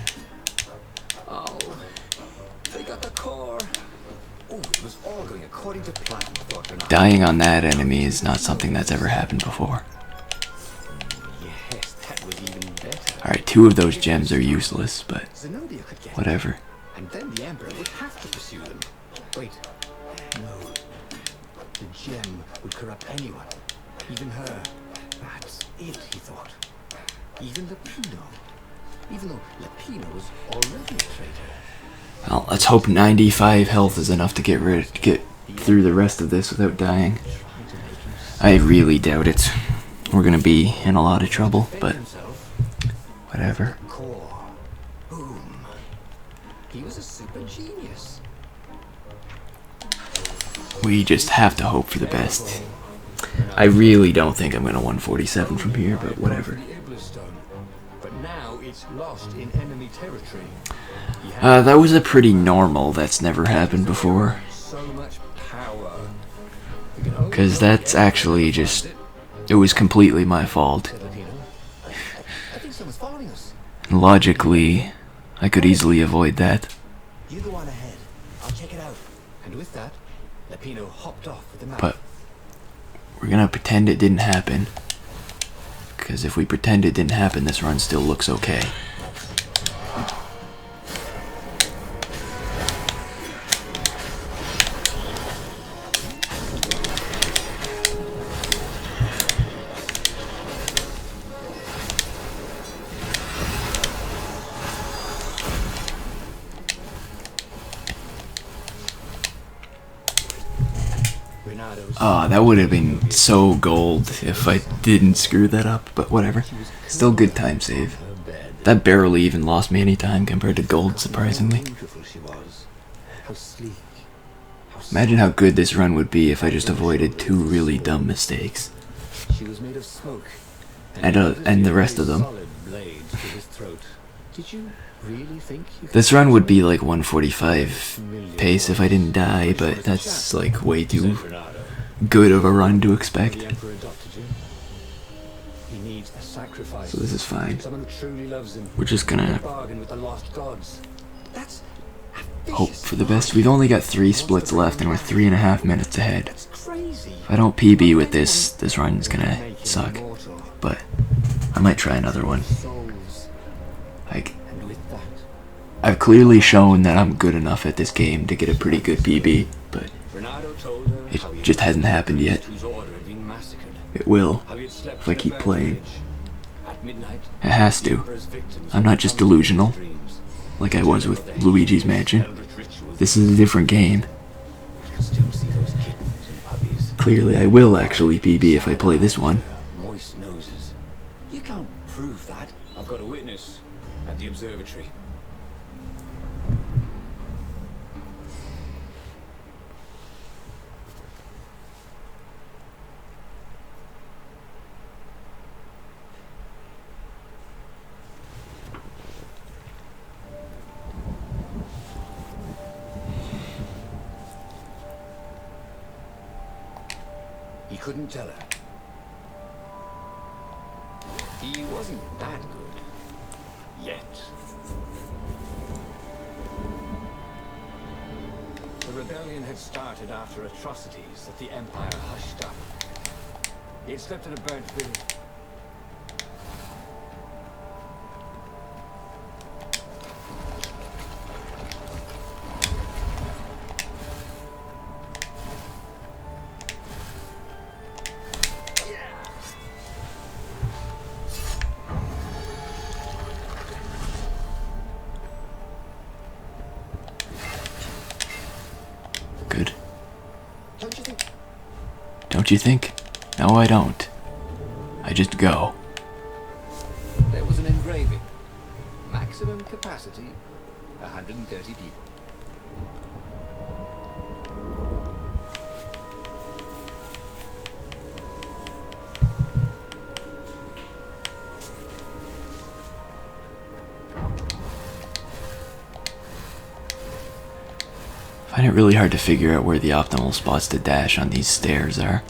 Oh, they got the core. Oh, it was all going according to plan, thought Bernardo. Dying on that enemy is not something that's ever happened before. Yes, that was even better. Alright, 2 of those gems are useless, but Zenobia could get whatever. it, and then the Emperor would have to pursue them. Wait, no. The gem would corrupt anyone, even her. That's it, he thought. Even Lapino. Even though Lapino was already a traitor. Well, let's hope 95 health is enough to get through the rest of this without dying. Trying to make him I really doubt it. We're gonna be in a lot of trouble, defend but himself. whatever. Core. Boom. He was a super genius. We just have to hope for the best. I really don't think I'm gonna 147 from here, but whatever. The Iblis Stone. But now it's lost in enemy territory. He had That was a pretty normal. That's never happened before. so much power. We can only Because hope that's the Emperor actually just... said It was completely my fault. Lapino. I think someone's following us. Logically, I could easily avoid that. You go on ahead. I'll check it out. And with that, Lapino hopped off with the map. But we're gonna pretend it didn't happen. Because if we pretend it didn't happen, this run still looks okay. Bernardo's That would have been so gold if I didn't screw that up, but whatever. Still good time save. her bed. That barely even lost me any time compared to gold, surprisingly. How beautiful she was. How sleek. How Imagine how good this run would be if I just avoided 2 really dumb mistakes. She was made of smoke. And the rest of them. Solid blade to his throat. Did you really think you could This run would be like 145 pace if I didn't die, but that's like way too Bernardo? good of a run to expect. The Emperor adopted you. He needs a sacrifice. So this is fine. Someone who truly loves him. We're just gonna Bargain with the lost gods. That's a hope vicious for the best. We've only got 3 splits left and we're 3.5 minutes ahead. That's crazy. If I don't PB with this, this run's gonna suck. Immortal. But I might try another one. Souls. Like, And with that, I've clearly shown that I'm good enough at this game to get a pretty good PB, but Bernardo told her it how he just hasn't happened yet. whose order had been massacred. It will, How he had slept if I in a keep burnt playing. village. At midnight, It has to. Emperor's victims I'm not just would come to his delusional, dreams. like I was with Luigi's Mansion. Eldritch rituals. This is a different game. You can still see those kittens and puppies. Clearly I will actually PB if I play this one. Moist noses. You can't prove that. I've got a witness at the observatory. He couldn't tell her. He wasn't that good. Yet. The rebellion had started after atrocities that the Empire hushed up. He had slept in a burnt village. Good. Don't you think? Don't you think? No, I don't. I just go. There was an engraving. Maximum capacity, 130 people. I find it really hard to figure out where the optimal spots to dash on these stairs are.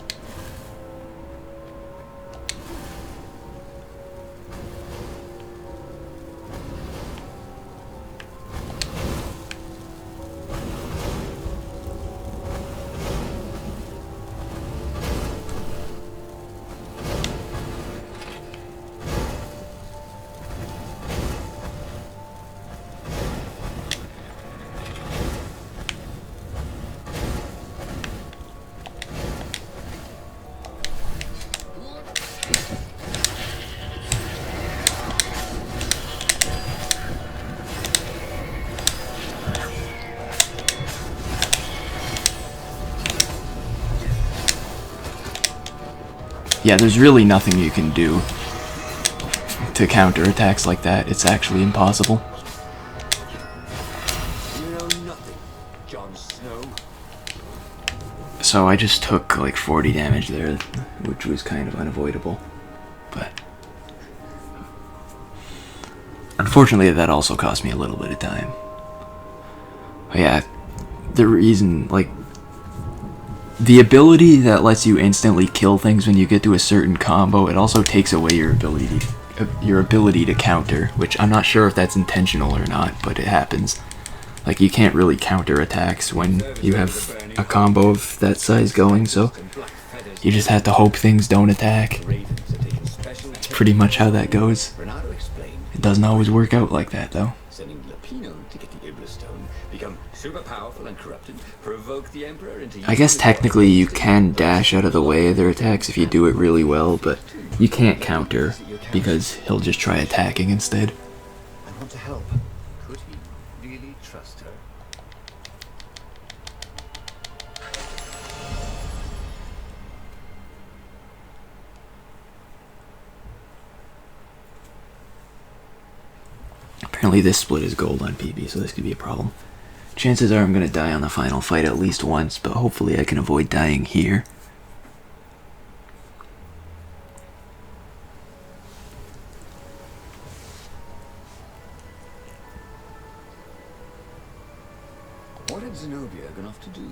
Yeah, there's really nothing you can do to counter attacks like that. It's actually impossible. You know nothing, Jon Snow. So I just took like 40 damage there, which was kind of unavoidable. But unfortunately that also cost me a little bit of time. But yeah, the reason, like, the ability that lets you instantly kill things when you get to a certain combo, it also takes away your ability to counter, which I'm not sure if that's intentional or not, but it happens. Like, you can't really counter attacks when you have a combo of that size going, so you just have to hope things don't attack. That's pretty much how that goes. Bernardo explained, It doesn't always work out like that, though. sending Lapino to get the Iblis Stone, become super powerful and corrupted, provoke the Emperor into... I guess technically you can dash out of the way of their attacks if you do it really well, but you can't counter because he'll just try attacking instead. I want to help. Could he really trust her? Apparently this split is gold on PB, so this could be a problem. Chances are I'm going to die on the final fight at least once, but hopefully I can avoid dying here. have to do?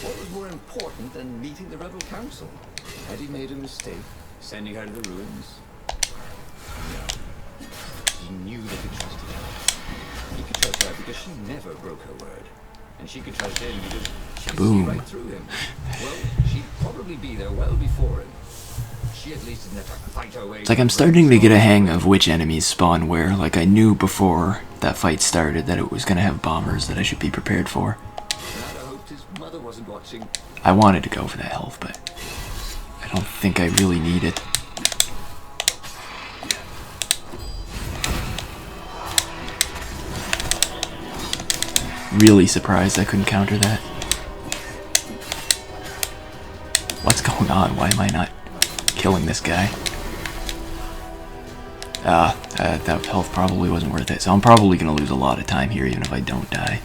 What was more important than meeting the rebel council? Had he made a mistake, sending her to the ruins? No. He knew they could trust each other. He could trust her because she never broke her word. And she could trust him because she could see right through him. Well, she'd probably be there well before him. She at least didn't have to fight her way. It's like I'm starting to get a hang of which enemies spawn where. Like I knew before that fight started that it was going to have bombers that I should be prepared for. Nada hoped his mother wasn't watching. I wanted to go for that health, but I don't think I really need it. Really surprised I couldn't counter that. What's going on? Why am I not killing this guy? That health probably wasn't worth it. So I'm probably going to lose a lot of time here even if I don't die.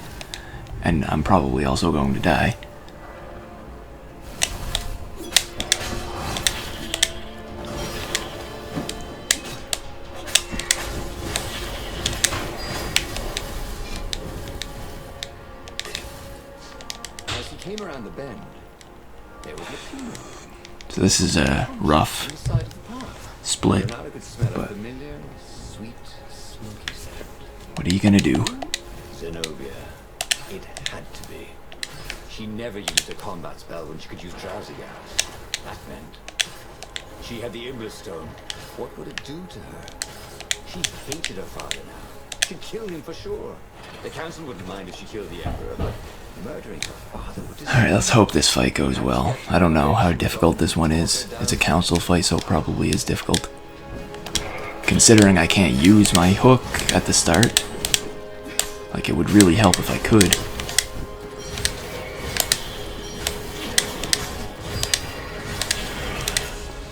And I'm probably also going to die. As he came around the bend, there was Lapina So this is a rough inside of the path. split. Renata could smell a But- familiar, sweet, smoky scent. What are you going to do? Zenobia. It had to be. She never used a combat spell when she could use drowsy gas. That meant she had the Iblis Stone. What would it do to her? She hated her father now. She'd kill him for sure. The council wouldn't mind if she killed the Emperor, but murdering her father would Alright, let's hope this fight goes well. I don't know how difficult this one is. It's a council fight, so it probably is difficult. Considering I can't use my hook at the start. Like, it would really help if I could.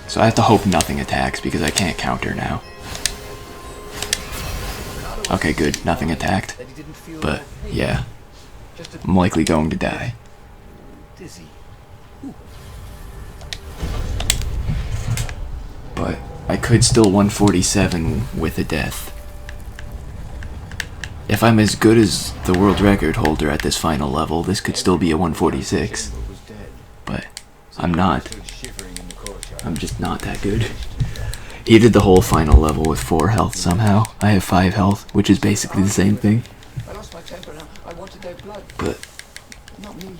So I have to hope nothing attacks because I can't counter now. Okay, good. Nothing attacked. that he didn't feel But, no pain. yeah. Just a I'm likely going to die. dizzy. But I could still 147 with a death. If I'm as good as the world record holder at this final level, this could still be a 146. General was dead. But I'm not. Stood shivering in the courtyard. I'm just not that good. He did the whole final level with 4 health somehow. I have 5 health, which is basically the same thing. I lost my temper now. I wanted their blood. But Not me.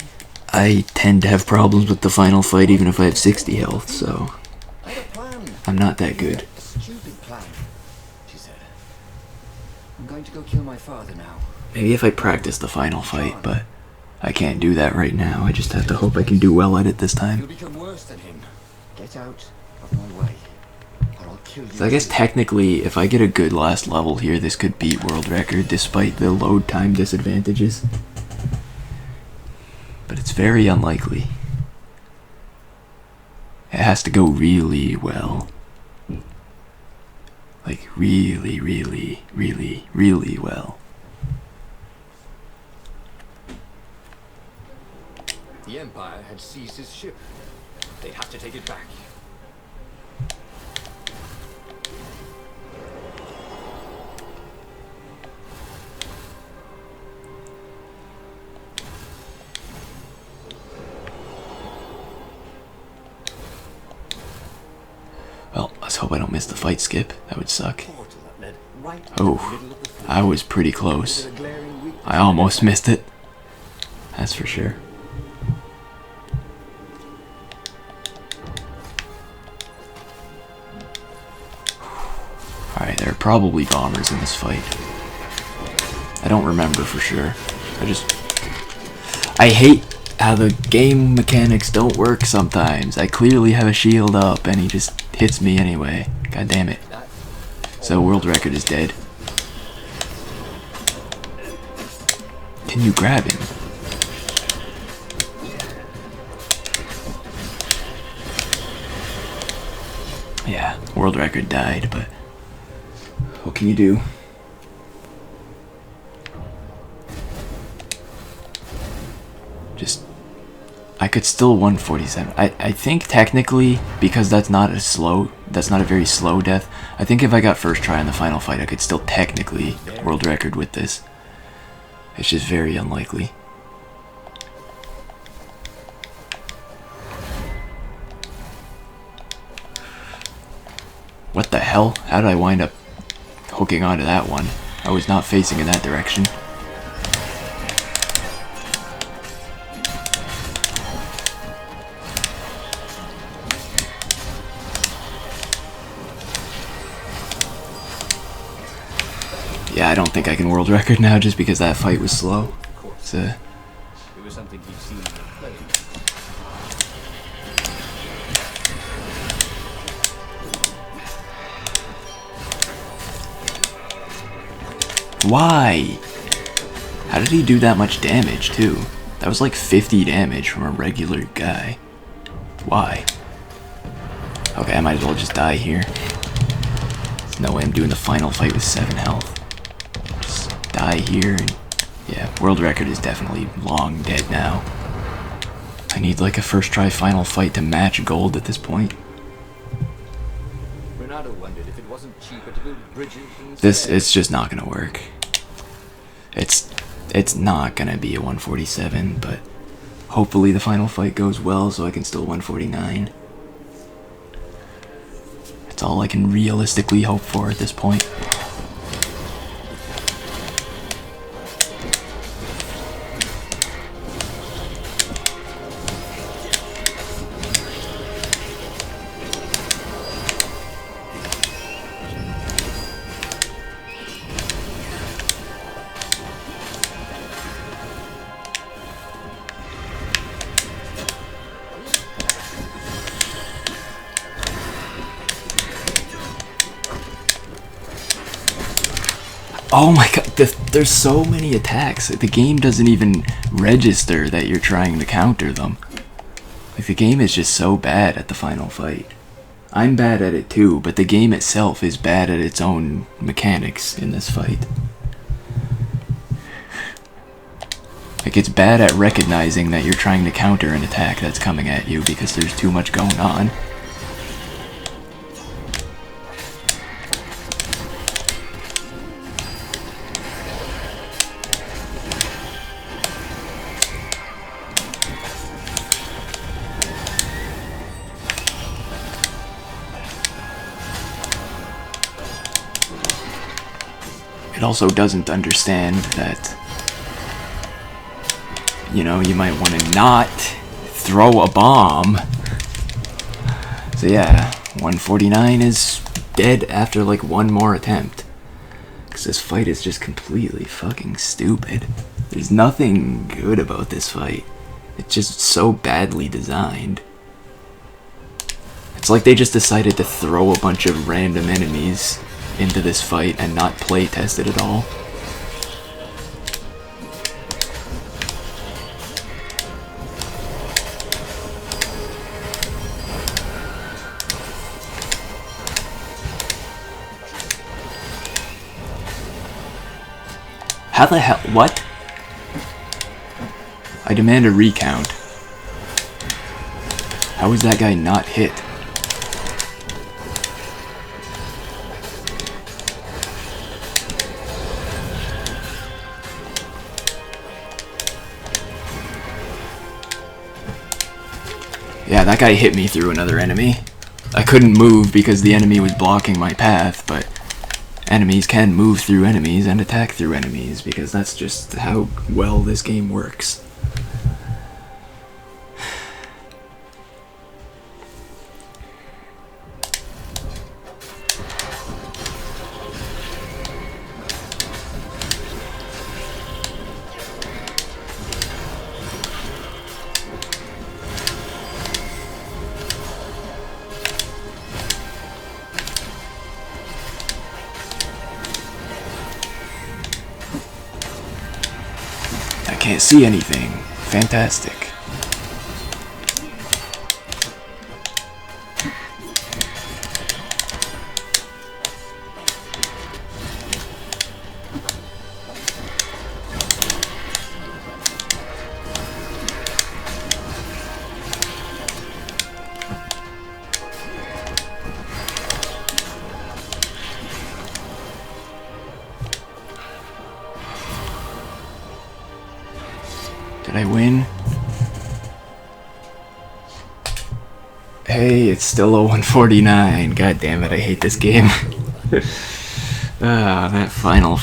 I tend to have problems with the final fight even if I have 60 health, so I had a plan. I'm not that good. A stupid plan, she said. I'm going to go kill my father now. Maybe if I practice the final fight, but I can't do that right now. I just have to hope I can do well at it this time. You'll become worse than him. Get out of my way, or I'll kill you. So I guess technically, if I get a good last level here, this could beat world record despite the load time disadvantages. But it's very unlikely. It has to go really well. Like really, really, really, really well. The Empire had seized his ship. They'd have to take it back. Well, let's hope I don't miss the fight skip. That would suck. Portal that led right to the Oh, middle of the fort. I was pretty close. With a glaring weakness. I almost missed it. That's for sure. Alright, there are probably bombers in this fight. I don't remember for sure. I hate how the game mechanics don't work sometimes. I clearly have a shield up and he just hits me anyway. God damn it. So world record is dead. Can you grab him? Yeah, world record died, but what can you do? Just, I could still 147. I think technically, because that's not a very slow death, I think if I got first try in the final fight, I could still technically world record with this. It's just very unlikely. hell? How did I wind up hooking onto that one? I was not facing in that direction. Yeah, I don't think I can world record now just because that fight was slow. It's It was something he'd seen in the play. Why? How did he do that much damage, too? That was like 50 damage from a regular guy. Why? Okay, I might as well just die here. There's no way I'm doing the final fight with 7 health. Just die here and... yeah, world record is definitely long dead now. I need like a first try final fight to match gold at this point. Renato wondered if it wasn't cheaper to build bridges instead. It's just not gonna work. It's not gonna be a 147, but hopefully the final fight goes well so I can still 149. That's all I can realistically hope for at this point. Oh my god, there's so many attacks. The game doesn't even register that you're trying to counter them. Like, the game is just so bad at the final fight. I'm bad at it too, but the game itself is bad at its own mechanics in this fight. Like, it's bad at recognizing that you're trying to counter an attack that's coming at you because there's too much going on. It also doesn't understand that, you know, you might want to not throw a bomb. So yeah, 149 is dead after like one more attempt. Because this fight is just completely fucking stupid. There's nothing good about this fight. It's just so badly designed. It's like they just decided to throw a bunch of random enemies into this fight and not play test it at all. How the hell? What? I demand a recount. How is that guy not hit? Yeah, that guy hit me through another enemy. I couldn't move because the enemy was blocking my path, but enemies can move through enemies and attack through enemies because that's just how well this game works. Can't see anything. Fantastic. Did I win? Hey, it's still a 149. God damn it, I hate this game. Ah, that final